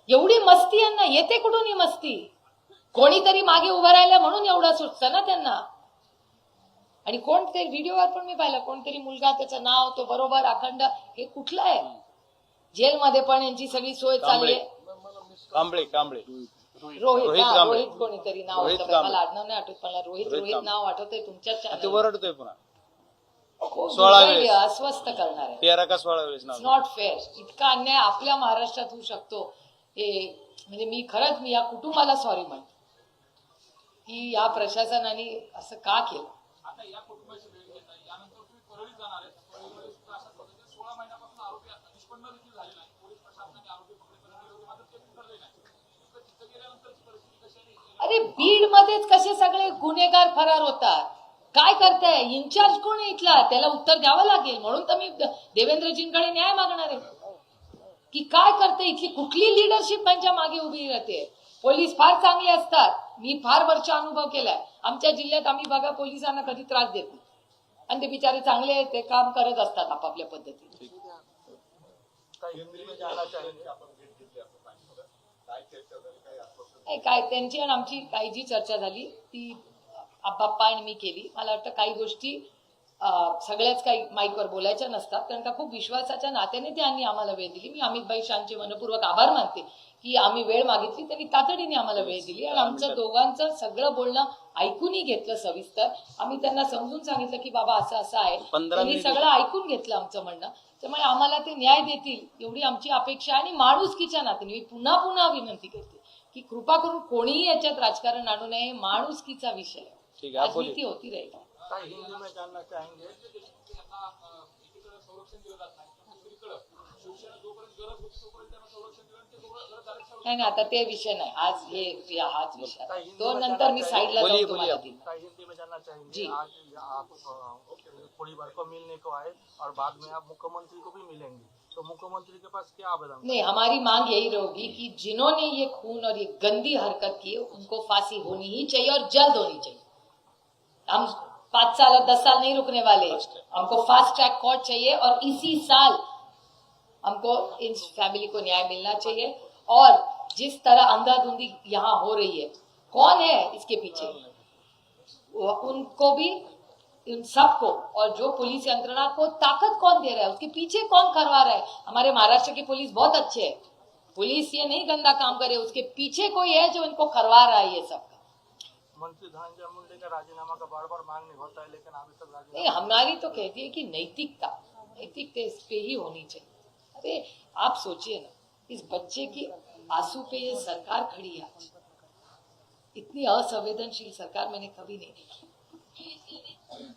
एवढी मस्ती यांना येते कुठून? ही मस्ती कोणीतरी मागे उभं राहिलं म्हणून एवढं सुचतं ना त्यांना. आणि कोणतरी व्हिडिओवर पण मी पाहिलं, कोणतरी मुलगा, त्याचं नाव तो बरोबर अखंड, हे कुठलं आहे? जेलमध्ये पण यांची सगळी सोय चालली आहे. रोहित कोणीतरी नाव होतं, मला आडनाव नाही आठवत, मला रोहित नाव आठवतंय. तुमच्याच चॅनल अस्वस्थ करणार आहे. Not fair. इतका अन्याय आपल्या महाराष्ट्रात होऊ शकतो हे म्हणजे मी खरंच मी या कुटुंबाला सॉरी म्हणते की या प्रशासनाने असं का केलं. अरे बीड मध्येच कसे सगळे गुन्हेगार फरार होतात? काय करताय? इन्चार्ज कोण आहे इथला? त्याला उत्तर द्यावं लागेल. म्हणून तर मी देवेंद्रजींकडे न्याय मागणार आहे की काय करते इथली कुठली लिडरशिप त्यांच्या मागे उभी राहते. पोलीस फार चांगले असतात, मी फार वर्ष अनुभव केलाय. आमच्या जिल्ह्यात आम्ही बघा पोलिसांना कधी त्रास देत नाही. आणि ते बिचारे चांगले आहेत, ते काम करत असतात आपापल्या पद्धतीने. काय त्यांची आणि आमची काही जी चर्चा झाली ती बाप्पा आणि मी केली. मला वाटतं काही गोष्टी सगळ्याच काही माईकवर बोलायच्या नसतात, कारण का खूप विश्वासाच्या नात्याने त्यांनी आम्हाला वेळ दिली. मी अमित भाई शानचे मनपूर्वक आभार मानते की आम्ही वेळ मागितली, त्यांनी तातडीने आम्हाला वेळ दिली आणि आमचं दोघांचं सगळं बोलणं ऐकूनही घेतलं सविस्तर. आम्ही त्यांना समजून सांगितलं की बाबा असं असं आहे, त्यांनी सगळं ऐकून घेतलं आमचं म्हणणं. त्यामुळे आम्हाला ते न्याय देतील एवढी आमची अपेक्षा आहे. आणि माणुसकीच्या नात्याने मी पुन्हा पुन्हा विनंती करते की कृपा करून कोणीही याच्यात राजकारण आणू नये. माणुसकीचा विषय राजनीती होती राहील. नाही आता ते विषय नाही, आज हे हाच विषय तो नंतर मी साईडला जाऊन तुम्हाला देईन. हिंदी में जानना चाहेंगे, आज आप थोड़ी बार को मिलने को आए और बाद में आप मुख्यमंत्री को भी मिलेंगे, तो मुख्यमंत्री के पास क्या आवेदन? नहीं, हमारी मांग यही रहेगी कि जिन्होंने ये खून और ये गंदी हरकत की है उनको फांसी होनी ही चाहिए और जल्द होनी चाहिए. हम 5 साल और 10 साल नहीं रुकने वाले, हमको फास्ट ट्रैक कोर्ट चाहिए और इसी साल हमको इस फैमिली को न्याय मिलना चाहिए. और जिस तरह अंधाधुंधी यहाँ हो रही है, कौन है इसके पीछे, उनको भी, इन सबको, और जो पुलिस यंत्रणा को ताकत कौन दे रहा है, उसके पीछे कौन करवा रहा है. हमारे महाराष्ट्र की पुलिस बहुत अच्छे है, पुलिस ये नहीं गंदा काम करे, उसके पीछे कोई है जो इनको करवा रहा है ये सब. मंत्री धनंजय मुंडे का राजीनामा का बार बार मांग नहीं होता है, लेकिन अभी तक राजीनामा नहीं, हमारी तो कहती है कि नैतिकता इस पे ही होनी चाहिए. अरे आप सोचिए ना, इस बच्चे की आंसू पे ये सरकार खड़ी है आज. इतनी असंवेदनशील सरकार मैंने कभी नहीं देखी.